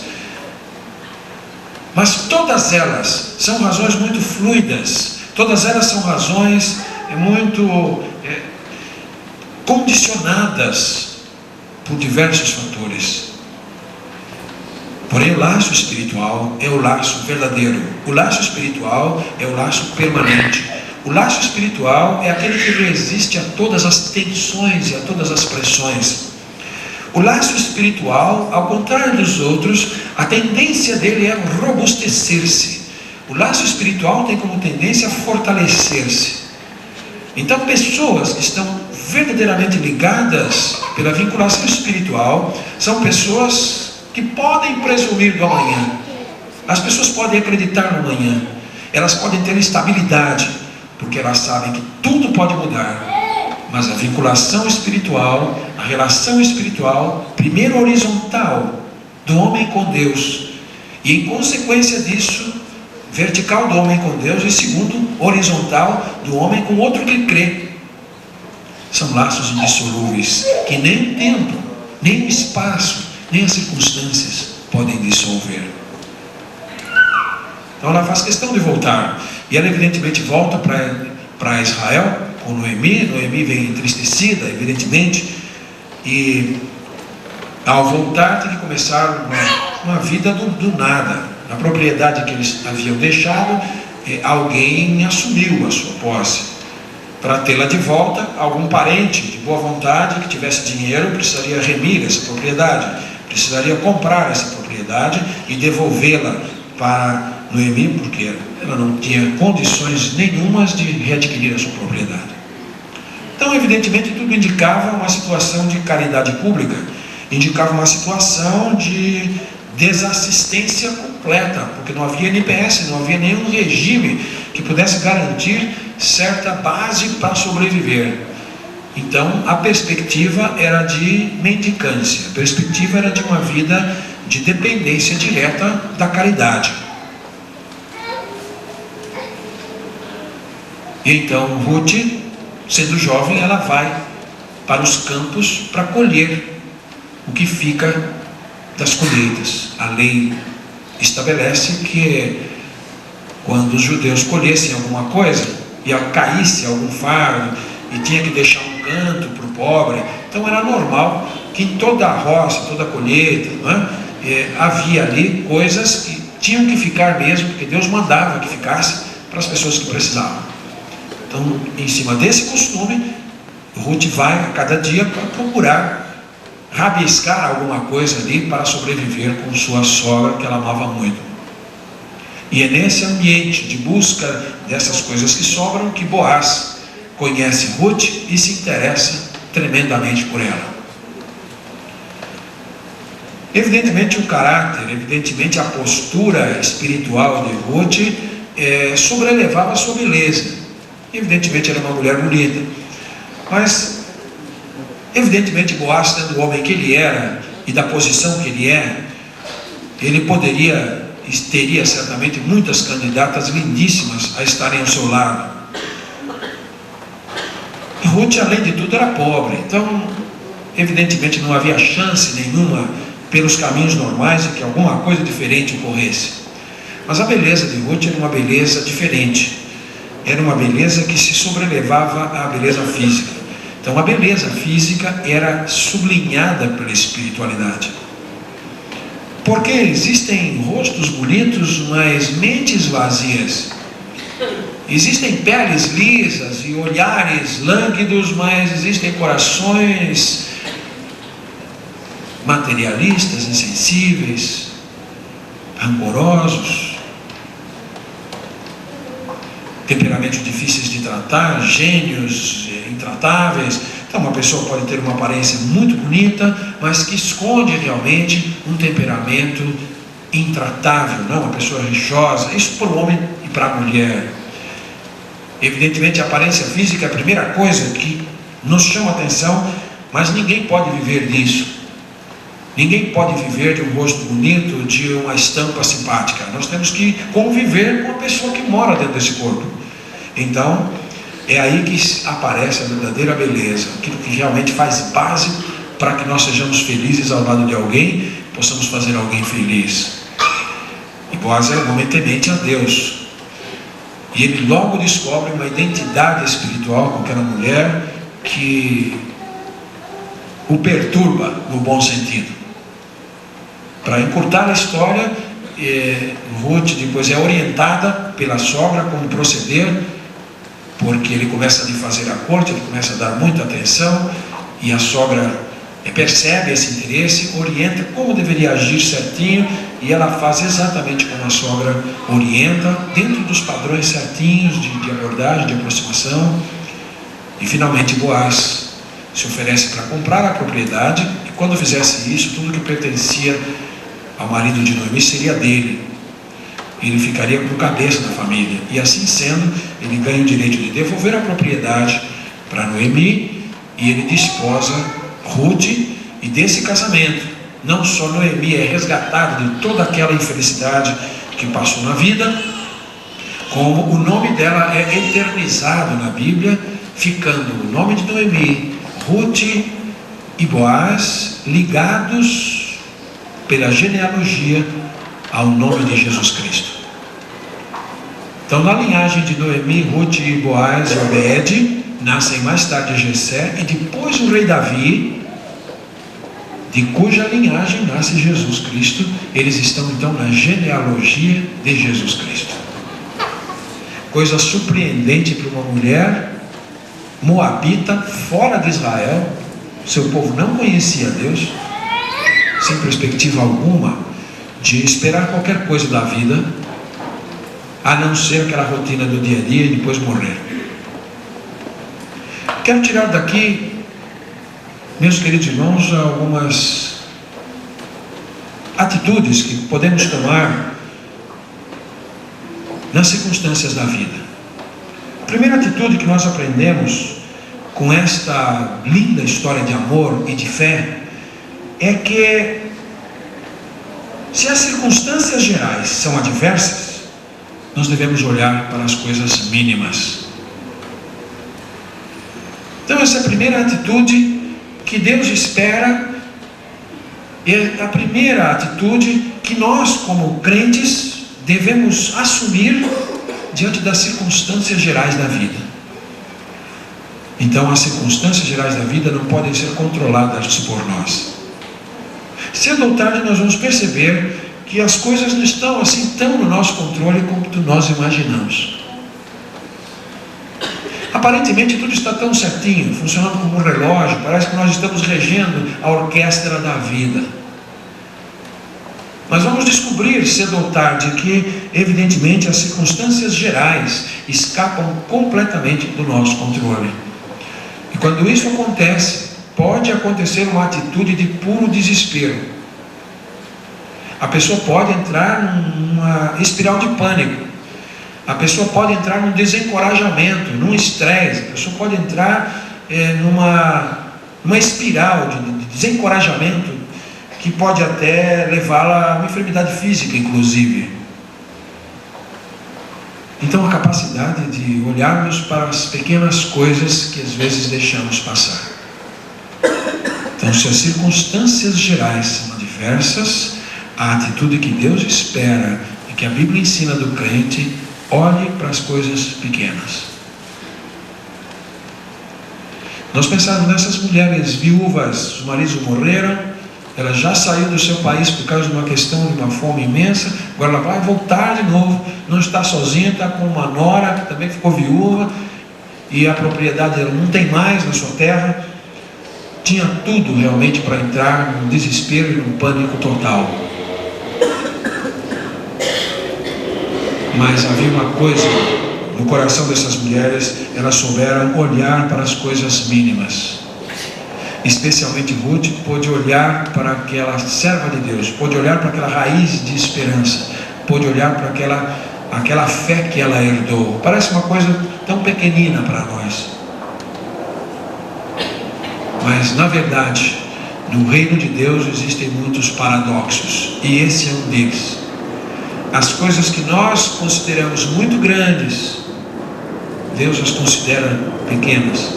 mas todas elas são razões muito fluidas, todas elas são razões muito condicionadas por diversos fatores. Porém, o laço espiritual é o laço verdadeiro. O laço espiritual é o laço permanente. O laço espiritual é aquele que resiste a todas as tensões e a todas as pressões. O laço espiritual, ao contrário dos outros, a tendência dele é robustecer-se. O laço espiritual tem como tendência a fortalecer-se. Então, pessoas que estão verdadeiramente ligadas pela vinculação espiritual são pessoas que podem presumir do amanhã. As pessoas podem acreditar no amanhã. Elas podem ter estabilidade, porque elas sabem que tudo pode mudar. Mas a vinculação espiritual, a relação espiritual, primeiro horizontal do homem com Deus, e em consequência disso, vertical do homem com Deus, e segundo, horizontal do homem com outro que crê. São laços indissolúveis, que nem o tempo, nem o espaço, nem as circunstâncias podem dissolver. Então ela faz questão de voltar, e ela evidentemente volta para Israel com Noemi. Noemi vem entristecida, evidentemente, e ao voltar tem que começar uma vida do nada. Na propriedade que eles haviam deixado, alguém assumiu a sua posse. Para tê-la de volta, algum parente de boa vontade que tivesse dinheiro precisaria remir essa propriedade, precisaria comprar essa propriedade e devolvê-la para Noemi, porque ela não tinha condições nenhumas de readquirir a sua propriedade. Então, evidentemente, tudo indicava uma situação de caridade pública, indicava uma situação de desassistência completa, porque não havia NPS, não havia nenhum regime que pudesse garantir certa base para sobreviver. Então a perspectiva era de mendicância, a perspectiva era de uma vida de dependência direta da caridade. E então Ruth, sendo jovem, ela vai para os campos para colher o que fica das colheitas. A lei estabelece que quando os judeus colhessem alguma coisa e caísse algum fardo e tinha que deixar um canto para o pobre, então era normal que em toda a roça, toda a colheita, havia ali coisas que tinham que ficar mesmo, porque Deus mandava que ficasse para as pessoas que precisavam. Então, em cima desse costume, Ruth vai a cada dia para procurar rabiscar alguma coisa ali para sobreviver com sua sogra, que ela amava muito. E é nesse ambiente de busca dessas coisas que sobram que Boaz conhece Ruth e se interessa tremendamente por ela. Evidentemente o caráter, evidentemente a postura espiritual de Ruth sobrelevava a sua beleza. Evidentemente era uma mulher bonita, mas evidentemente Boaz, sendo o homem que ele era e da posição que ele é, ele teria certamente muitas candidatas lindíssimas a estarem ao seu lado. E Ruth, além de tudo, era pobre, então evidentemente não havia chance nenhuma pelos caminhos normais de que alguma coisa diferente ocorresse. Mas a beleza de Ruth era uma beleza diferente, era uma beleza que se sobrelevava à beleza física. Então a beleza física era sublinhada pela espiritualidade. Porque existem rostos bonitos, mas mentes vazias. Existem peles lisas e olhares lânguidos, mas existem corações materialistas, insensíveis, rancorosos, temperamentos difíceis de tratar, gênios intratáveis. Então uma pessoa pode ter uma aparência muito bonita, mas que esconde realmente um temperamento intratável, não? Uma pessoa rixosa. Isso para o homem e para a mulher. Evidentemente a aparência física é a primeira coisa que nos chama a atenção, mas ninguém pode viver disso. Ninguém pode viver de um rosto bonito, de uma estampa simpática. Nós temos que conviver com a pessoa que mora dentro desse corpo. Então é aí que aparece a verdadeira beleza, aquilo que realmente faz base para que nós sejamos felizes ao lado de alguém, possamos fazer alguém feliz. E Boaz é um homem temente a Deus, e ele logo descobre uma identidade espiritual com aquela mulher que o perturba no bom sentido. Para encurtar a história, Ruth depois é orientada pela sogra como proceder, porque ele começa a lhe fazer a corte, ele começa a dar muita atenção, e a sogra percebe esse interesse, orienta como deveria agir certinho, e ela faz exatamente como a sogra orienta, dentro dos padrões certinhos de abordagem, de aproximação. E finalmente Boaz se oferece para comprar a propriedade, e quando fizesse isso, tudo que pertencia ao marido de Noemi seria dele. Ele ficaria como cabeça da família, e assim sendo, ele ganha o direito de devolver a propriedade para Noemi, e ele desposa Ruth, e desse casamento, não só Noemi é resgatada de toda aquela infelicidade que passou na vida, como o nome dela é eternizado na Bíblia, ficando o nome de Noemi, Ruth e Boaz ligados pela genealogia ao nome de Jesus Cristo. Então, na linhagem de Noemi, Ruth e Boaz e Obed, nascem mais tarde Jessé, e depois o rei Davi, de cuja linhagem nasce Jesus Cristo. Eles estão então na genealogia de Jesus Cristo. Coisa surpreendente para uma mulher moabita, fora de Israel. Seu povo não conhecia Deus, sem perspectiva alguma de esperar qualquer coisa da vida, a não ser aquela rotina do dia a dia e depois morrer. Quero tirar daqui, meus queridos irmãos, algumas atitudes que podemos tomar nas circunstâncias da vida. A primeira atitude que nós aprendemos com esta linda história de amor e de fé é que, se as circunstâncias gerais são adversas, nós devemos olhar para as coisas mínimas. Então, essa é a primeira atitude que Deus espera, é a primeira atitude que nós, como crentes, devemos assumir diante das circunstâncias gerais da vida. Então, as circunstâncias gerais da vida não podem ser controladas por nós. Cedo ou tarde nós vamos perceber que as coisas não estão assim tão no nosso controle como nós imaginamos. Aparentemente tudo está tão certinho, funcionando como um relógio, parece que nós estamos regendo a orquestra da vida. Mas vamos descobrir cedo ou tarde que, evidentemente, as circunstâncias gerais escapam completamente do nosso controle. E quando isso acontece, pode acontecer uma atitude de puro desespero. A pessoa pode entrar numa espiral de pânico. A pessoa pode entrar num desencorajamento, num estresse. A pessoa pode entrar numa espiral de desencorajamento que pode até levá-la a uma enfermidade física, inclusive. Então, a capacidade de olharmos para as pequenas coisas que às vezes deixamos passar. Então, se as circunstâncias gerais são adversas, a atitude que Deus espera e que a Bíblia ensina do crente: olhe para as coisas pequenas. Nós pensamos nessas mulheres viúvas, os maridos morreram, ela já saiu do seu país por causa de uma questão de uma fome imensa, agora ela vai voltar de novo, não está sozinha, está com uma nora que também ficou viúva, e a propriedade dela não tem mais na sua terra. Tinha tudo realmente para entrar num desespero e num pânico total. Mas havia uma coisa no coração dessas mulheres: elas souberam olhar para as coisas mínimas. Especialmente Ruth pôde olhar para aquela serva de Deus, pôde olhar para aquela raiz de esperança, pôde olhar para aquela fé que ela herdou. Parece uma coisa tão pequenina para nós, mas na verdade, no reino de Deus existem muitos paradoxos, e esse é um deles. As coisas que nós consideramos muito grandes, Deus as considera pequenas.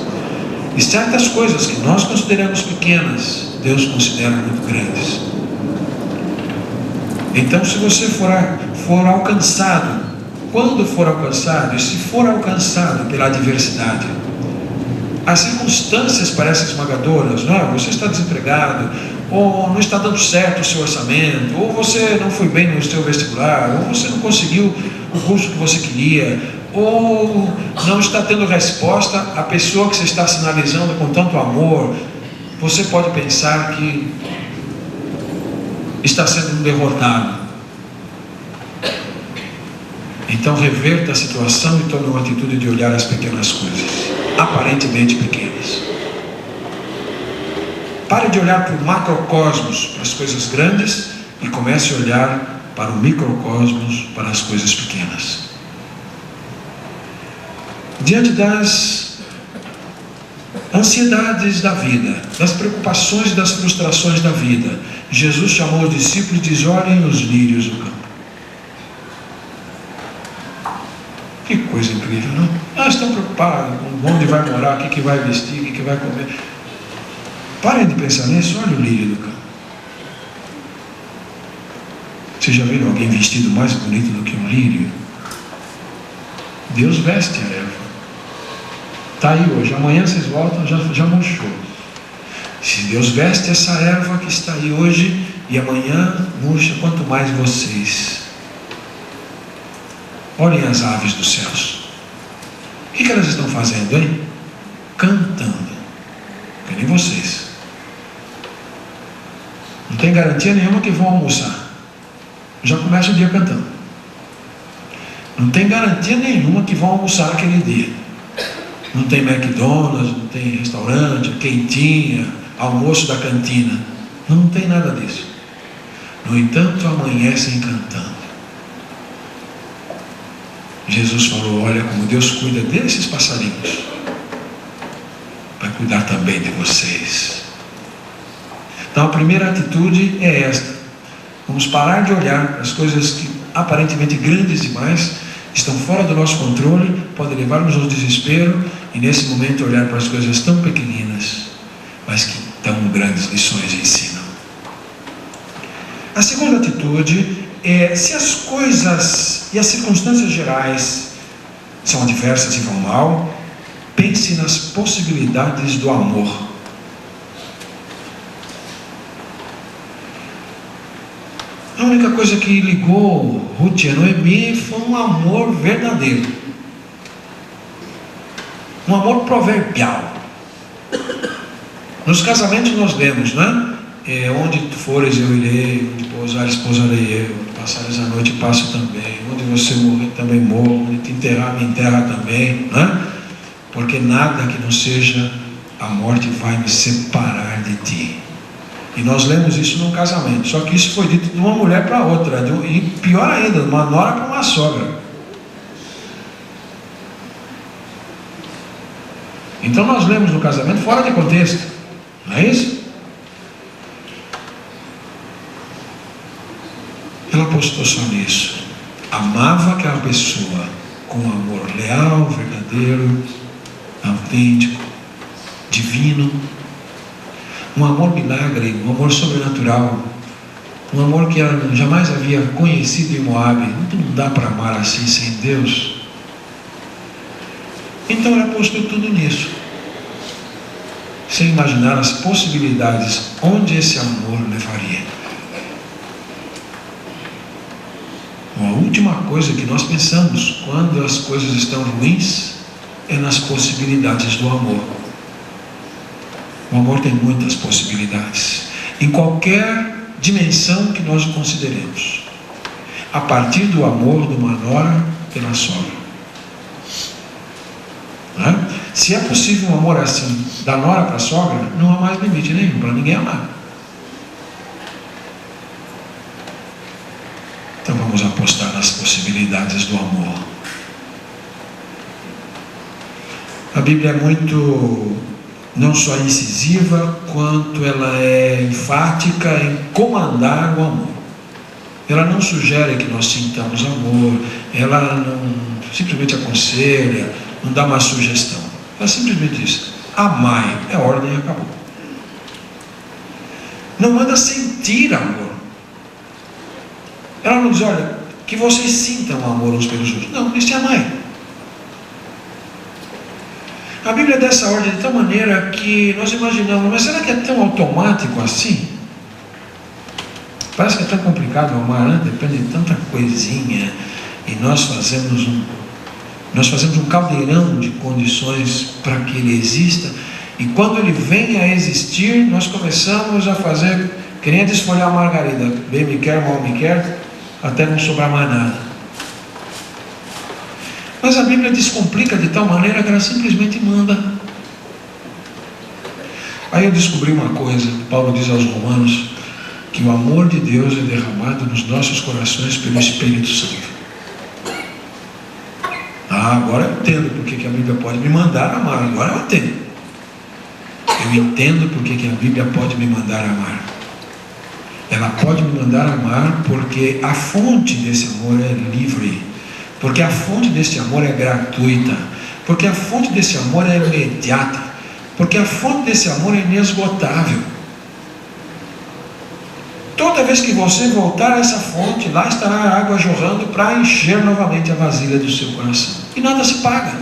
E certas coisas que nós consideramos pequenas, Deus considera muito grandes. Então, se você for alcançado, quando for alcançado, e se for alcançado pela adversidade, as circunstâncias parecem esmagadoras, não é? Você está desempregado, ou não está dando certo o seu orçamento, ou você não foi bem no seu vestibular, ou você não conseguiu o curso que você queria, ou não está tendo resposta à pessoa que você está sinalizando com tanto amor. Você pode pensar que está sendo um derrotado. Então reverta a situação e tome uma atitude de olhar as pequenas coisas, aparentemente pequenas. Pare de olhar para o macrocosmos, para as coisas grandes, e comece a olhar para o microcosmos, para as coisas pequenas. Diante das ansiedades da vida, das preocupações e das frustrações da vida, Jesus chamou os discípulos e disse: olhem os lírios do campo. Que coisa incrível, não? Elas estão preocupadas com onde vai morar, o que vai vestir, o que vai comer. Parem de pensar nisso. Olha o lírio do campo. Vocês já viram alguém vestido mais bonito do que um lírio? Deus veste a erva. Está aí hoje, amanhã vocês voltam, já murchou. Se Deus veste essa erva que está aí hoje e amanhã murcha, quanto mais vocês. Olhem as aves dos céus. O que elas estão fazendo, hein? Cantando. Que nem vocês. Não tem garantia nenhuma que vão almoçar. Já começa o dia cantando. Não tem garantia nenhuma que vão almoçar aquele dia. Não tem McDonald's, não tem restaurante, quentinha, almoço da cantina. Não tem nada disso. No entanto, amanhecem cantando. Jesus falou: olha como Deus cuida desses passarinhos, vai cuidar também de vocês. Então a primeira atitude é esta: vamos parar de olhar para as coisas que aparentemente grandes demais, estão fora do nosso controle, podem levar-nos ao desespero, e nesse momento olhar para as coisas tão pequeninas, mas que tão grandes lições ensinam. A segunda atitude é: se as coisas e as circunstâncias gerais são adversas e vão mal, pense nas possibilidades do amor. A única coisa que ligou Ruth e Noemi foi um amor verdadeiro, um amor proverbial. Nos casamentos nós vemos, né? Onde tu fores eu irei, onde pousares pousarei eu, onde passares a noite passo também, onde você morrer também morro, onde te enterrar me enterra também, né? Porque nada que não seja a morte vai me separar de ti. E nós lemos isso num casamento, só que isso foi dito de uma mulher para outra, e pior ainda, de uma nora para uma sogra. Então nós lemos no casamento fora de contexto, não é isso? Ela apostou só nisso. Amava aquela pessoa com um amor leal, verdadeiro, autêntico, divino. Um amor milagre, um amor sobrenatural, um amor que ela jamais havia conhecido em Moabe. Não dá para amar assim sem Deus. Então ela apostou tudo nisso, sem imaginar as possibilidades onde esse amor levaria. A última coisa que nós pensamos quando as coisas estão ruins é nas possibilidades do amor. O amor tem muitas possibilidades, em qualquer dimensão que nós o consideremos, a partir do amor de uma nora pela sogra. Não é? Se é possível um amor assim, da nora para a sogra, não há mais limite nenhum para ninguém amar. Então vamos apostar nas possibilidades do amor. A Bíblia é muito, não só incisiva, quanto ela é enfática em comandar o amor. Ela não sugere que nós sintamos amor, ela não simplesmente aconselha, não dá uma sugestão. Ela simplesmente diz: amai, é ordem e acabou. Não manda sentir amor. Ela não diz: olha, que vocês sintam amor uns pelos outros. Não, diz: amai. A Bíblia é dessa ordem de tal maneira que nós imaginamos: mas será que é tão automático assim? Parece que é tão complicado amar, né? Depende de tanta coisinha, e nós fazemos um caldeirão de condições para que ele exista, e quando ele vem a existir, nós começamos a fazer, querendo desfolhar a margarida, bem me quer, mal me quer, até não sobrar mais nada. Mas a Bíblia descomplica de tal maneira que ela simplesmente manda. Aí eu descobri uma coisa: Paulo diz aos Romanos que o amor de Deus é derramado nos nossos corações pelo Espírito Santo. Agora eu entendo porque que a Bíblia pode me mandar amar. Agora eu entendo. Eu entendo porque que a Bíblia pode me mandar amar. Ela pode me mandar amar porque a fonte desse amor é livre, porque a fonte desse amor é gratuita, porque a fonte desse amor é imediata, porque a fonte desse amor é inesgotável. Toda vez que você voltar a essa fonte, lá estará a água jorrando para encher novamente a vasilha do seu coração. E nada se paga.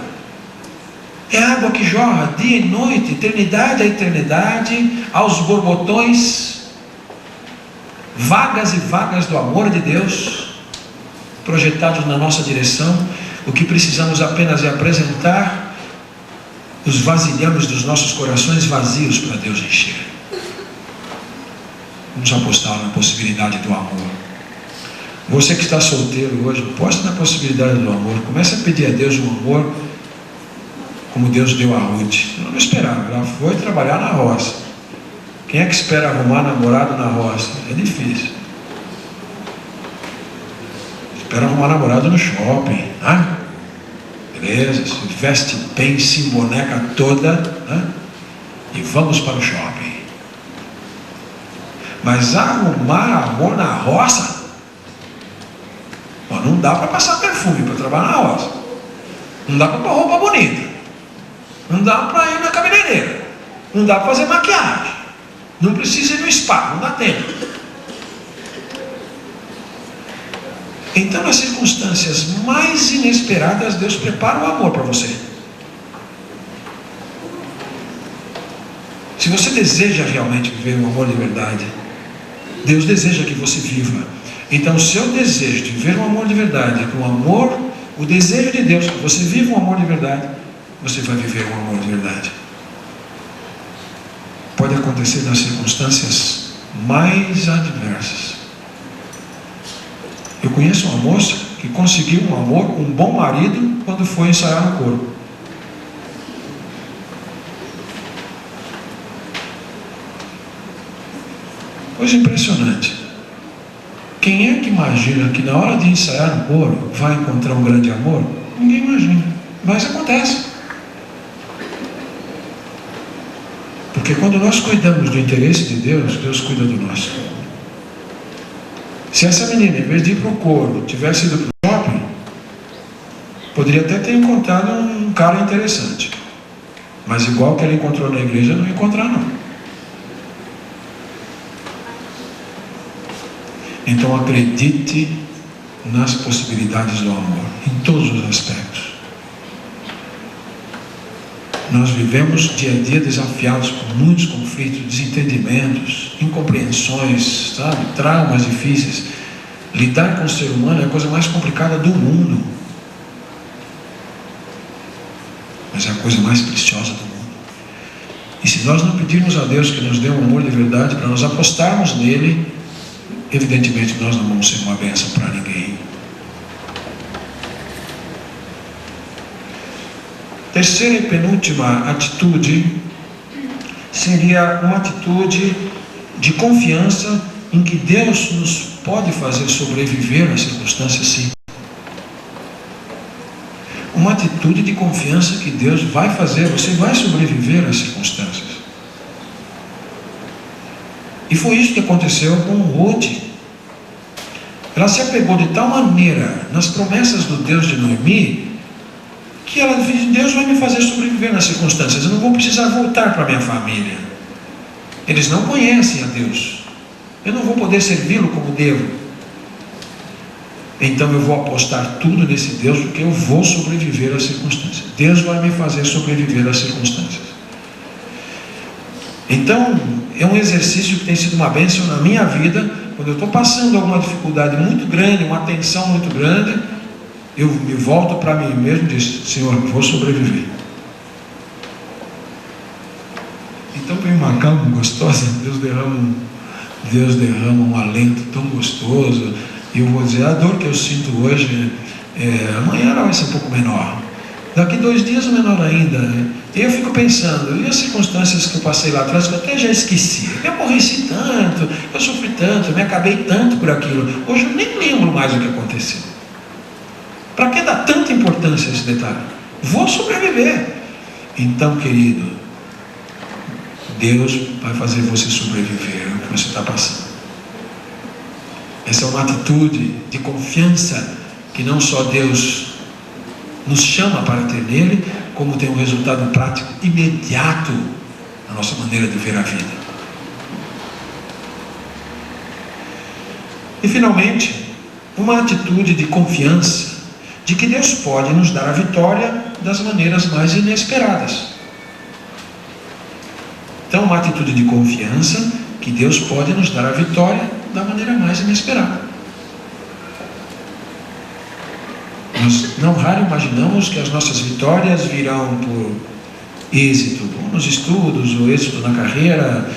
É água que jorra dia e noite, eternidade a eternidade, aos borbotões, vagas e vagas do amor de Deus, projetados na nossa direção. O que precisamos apenas é apresentar os vasilhames dos nossos corações vazios para Deus encher. Vamos apostar na possibilidade do amor. Você que está solteiro hoje, aposta na possibilidade do amor. Comece a pedir a Deus um amor como Deus deu a Ruth. Ela não esperava, ela foi trabalhar na roça. Quem é que espera arrumar namorado na roça? É difícil. Espera arrumar namorado no shopping, né? Beleza, se veste bem, se emboneca toda, né? E vamos para o shopping. Mas arrumar amor na roça, não dá para passar perfume para trabalhar na roça. Não dá para pôr roupa bonita. Não dá para ir na cabeleireira. Não dá para fazer maquiagem. Não precisa ir no spa, não dá tempo. Então, nas circunstâncias mais inesperadas, Deus prepara o amor para você. Se você deseja realmente viver um amor de verdade, Deus deseja que você viva. Então, o seu desejo de viver um amor de verdade, com amor, o desejo de Deus que você viva um amor de verdade, você vai viver um amor de verdade. Pode acontecer nas circunstâncias mais adversas. Eu conheço uma moça que conseguiu um amor, um bom marido, quando foi ensaiar no coro. Coisa impressionante. Quem é que imagina que na hora de ensaiar no coro vai encontrar um grande amor? Ninguém imagina, mas acontece. Porque quando nós cuidamos do interesse de Deus, Deus cuida do nosso. Se essa menina, em vez de ir para o coro, tivesse ido para o shopping, poderia até ter encontrado um cara interessante. Mas igual que ela encontrou na igreja, não ia encontrar não. Então acredite nas possibilidades do amor, em todos os aspectos. Nós vivemos dia a dia desafiados por muitos conflitos, desentendimentos, incompreensões, sabe? Traumas difíceis. Lidar com o ser humano é a coisa mais complicada do mundo. Mas é a coisa mais preciosa do mundo. E se nós não pedirmos a Deus que nos dê um amor de verdade, para nós apostarmos nele, evidentemente nós não vamos ser uma bênção para ninguém. Terceira e penúltima atitude seria uma atitude de confiança em que Deus nos pode fazer sobreviver nas circunstâncias, sim. Uma atitude de confiança que Deus vai fazer, você vai sobreviver às circunstâncias. E foi isso que aconteceu com Ruth. Ela se apegou de tal maneira nas promessas do Deus de Noemi, que ela disse: Deus vai me fazer sobreviver nas circunstâncias, eu não vou precisar voltar para a minha família. Eles não conhecem a Deus, eu não vou poder servi-lo como devo. Então eu vou apostar tudo nesse Deus, porque eu vou sobreviver às circunstâncias. Deus vai me fazer sobreviver às circunstâncias. Então, é um exercício que tem sido uma bênção na minha vida. Quando eu estou passando alguma dificuldade muito grande, uma tensão muito grande, eu me volto para mim mesmo e digo: Senhor, eu vou sobreviver. Então vem uma calma gostosa, Deus derrama um alento tão gostoso. E eu vou dizer: a dor que eu sinto hoje, amanhã ela vai ser um pouco menor. Daqui 2 dias menor ainda. E eu fico pensando, e as circunstâncias que eu passei lá atrás, que eu até já esqueci. Eu me aborreci tanto, eu sofri tanto, eu me acabei tanto por aquilo. Hoje eu nem lembro mais o que aconteceu. Para que dar tanta importância a esse detalhe? Vou sobreviver. Então, querido, Deus vai fazer você sobreviver ao que você está passando. Essa é uma atitude de confiança que não só Deus nos chama para ter nele, como tem um resultado prático imediato na nossa maneira de ver a vida. E finalmente, uma atitude de confiança de que Deus pode nos dar a vitória das maneiras mais inesperadas. Então, uma atitude de confiança que Deus pode nos dar a vitória da maneira mais inesperada. Nós não raro imaginamos que as nossas vitórias virão por êxito, ou nos estudos, ou êxito na carreira,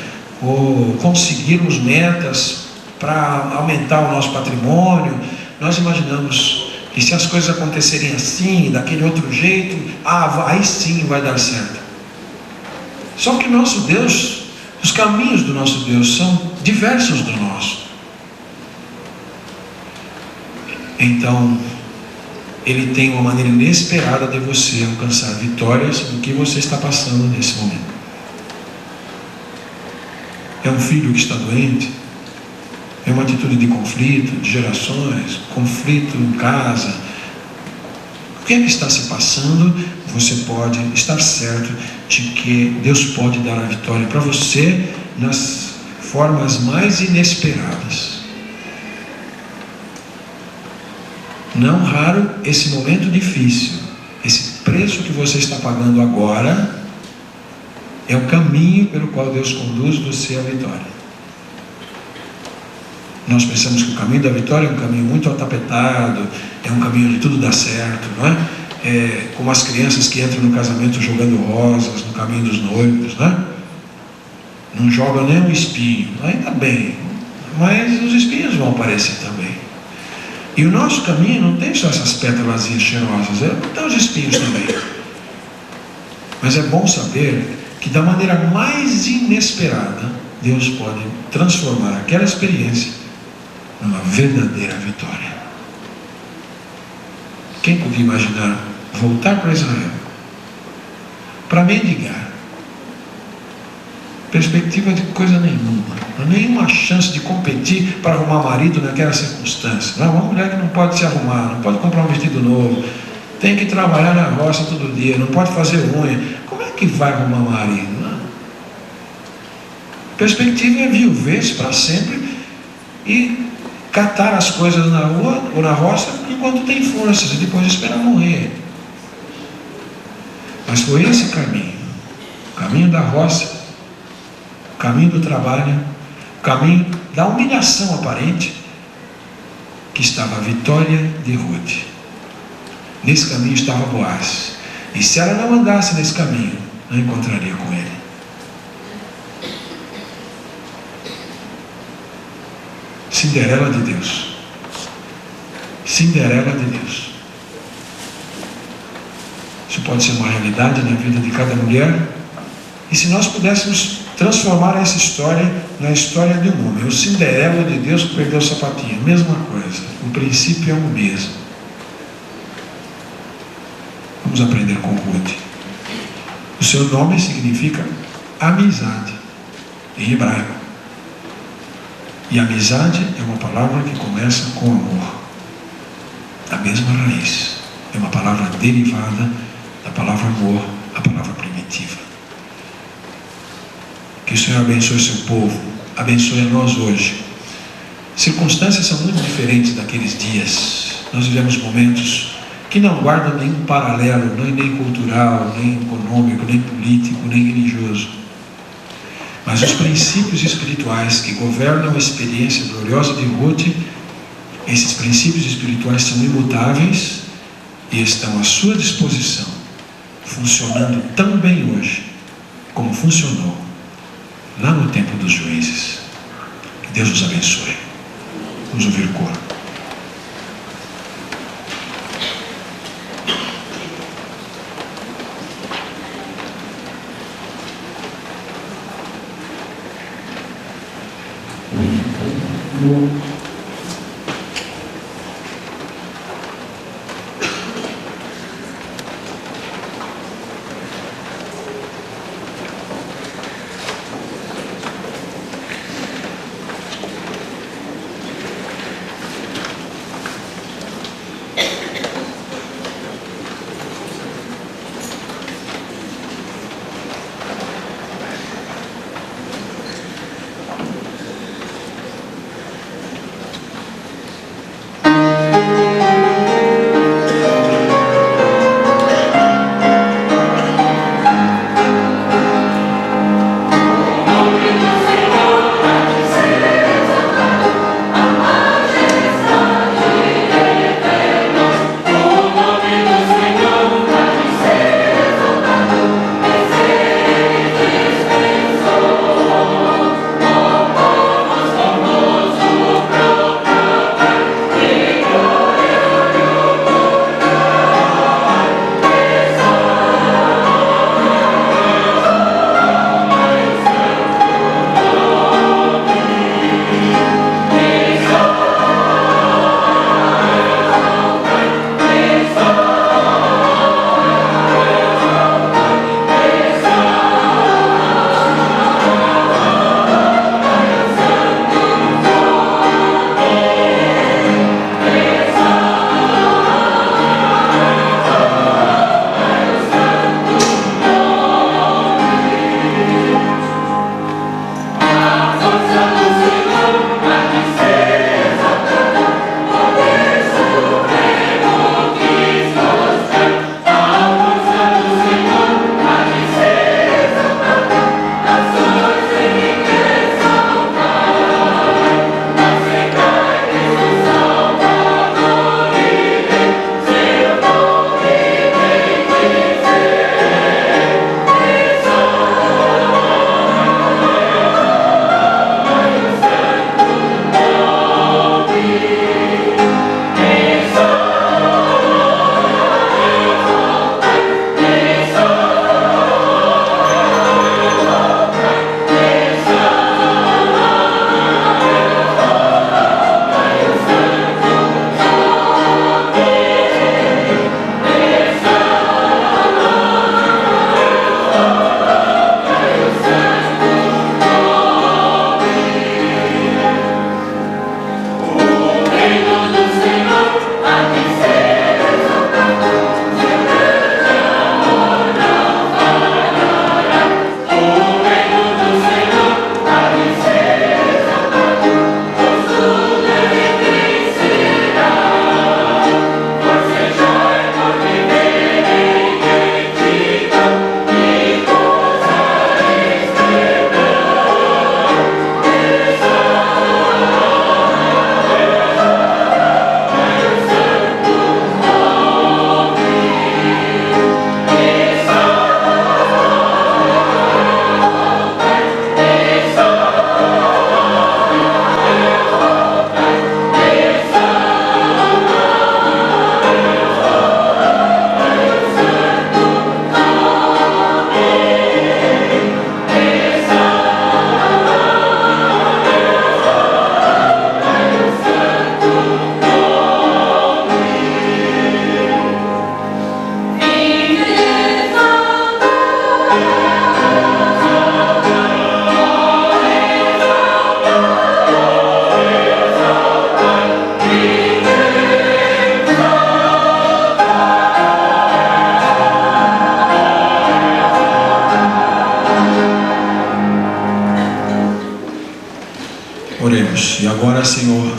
ou conseguirmos metas para aumentar o nosso patrimônio. Nós imaginamos que se as coisas acontecerem assim, daquele outro jeito, aí sim vai dar certo. Só que nosso Deus, os caminhos do nosso Deus são diversos do nosso. então Ele tem uma maneira inesperada de você alcançar vitórias no que você está passando nesse momento. É um filho que está doente? É uma atitude de conflito, de gerações, conflito em casa. O que é que está se passando? Você pode estar certo de que Deus pode dar a vitória para você nas formas mais inesperadas. Não raro, esse momento difícil, esse preço que você está pagando agora, é o caminho pelo qual Deus conduz você à vitória. Nós pensamos que o caminho da vitória é um caminho muito atapetado, é um caminho onde tudo dá certo, não é? É como as crianças que entram no casamento jogando rosas no caminho dos noivos, não é? Não jogam nem um espinho, ainda bem, mas os espinhos vão aparecer também. E o nosso caminho não tem só essas pétalas cheirosas, tem os espinhos também. Mas é bom saber que da maneira mais inesperada, Deus pode transformar aquela experiência numa verdadeira vitória. Quem podia imaginar voltar para Israel para mendigar? Perspectiva de coisa nenhuma chance de competir para arrumar marido naquela circunstância. Não, uma mulher que não pode se arrumar, não pode comprar um vestido novo, tem que trabalhar na roça todo dia, não pode fazer unha. Como é que vai arrumar marido? Não. Perspectiva é viuvez para sempre e catar as coisas na rua ou na roça enquanto tem forças e depois esperar morrer. Mas foi esse o caminho da roça, o caminho do trabalho, o caminho da humilhação aparente, que estava a vitória de Ruth. Nesse caminho estava Boaz. E se ela não andasse nesse caminho, não encontraria com ele. Cinderela de Deus. Cinderela de Deus. Isso pode ser uma realidade na vida de cada mulher. E se nós pudéssemos transformar essa história na história de um homem, o Cinderela de Deus que perdeu o sapatinho, mesma coisa, o princípio é o mesmo. Vamos aprender com Ruth. O seu nome significa amizade em hebraico. E amizade é uma palavra que começa com amor. A mesma raiz. É uma palavra derivada da palavra amor, a palavra primitiva. Que o Senhor abençoe seu povo, abençoe a nós hoje. Circunstâncias são muito diferentes daqueles dias. Nós vivemos momentos que não guardam nenhum paralelo, nem cultural, nem econômico, nem político, nem religioso. Mas os princípios espirituais que governam a experiência gloriosa de Ruth, esses princípios espirituais são imutáveis e estão à sua disposição, funcionando tão bem hoje como funcionou lá no tempo dos juízes. Que Deus nos abençoe. Vamos ouvir o coro. Agora, Senhor,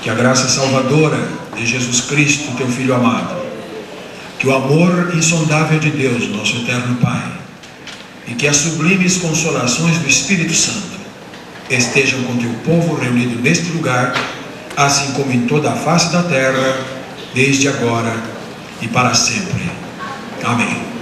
que a graça salvadora de Jesus Cristo, teu Filho amado, que o amor insondável de Deus, nosso eterno Pai, e que as sublimes consolações do Espírito Santo estejam com teu povo reunido neste lugar, assim como em toda a face da terra, desde agora e para sempre. Amém.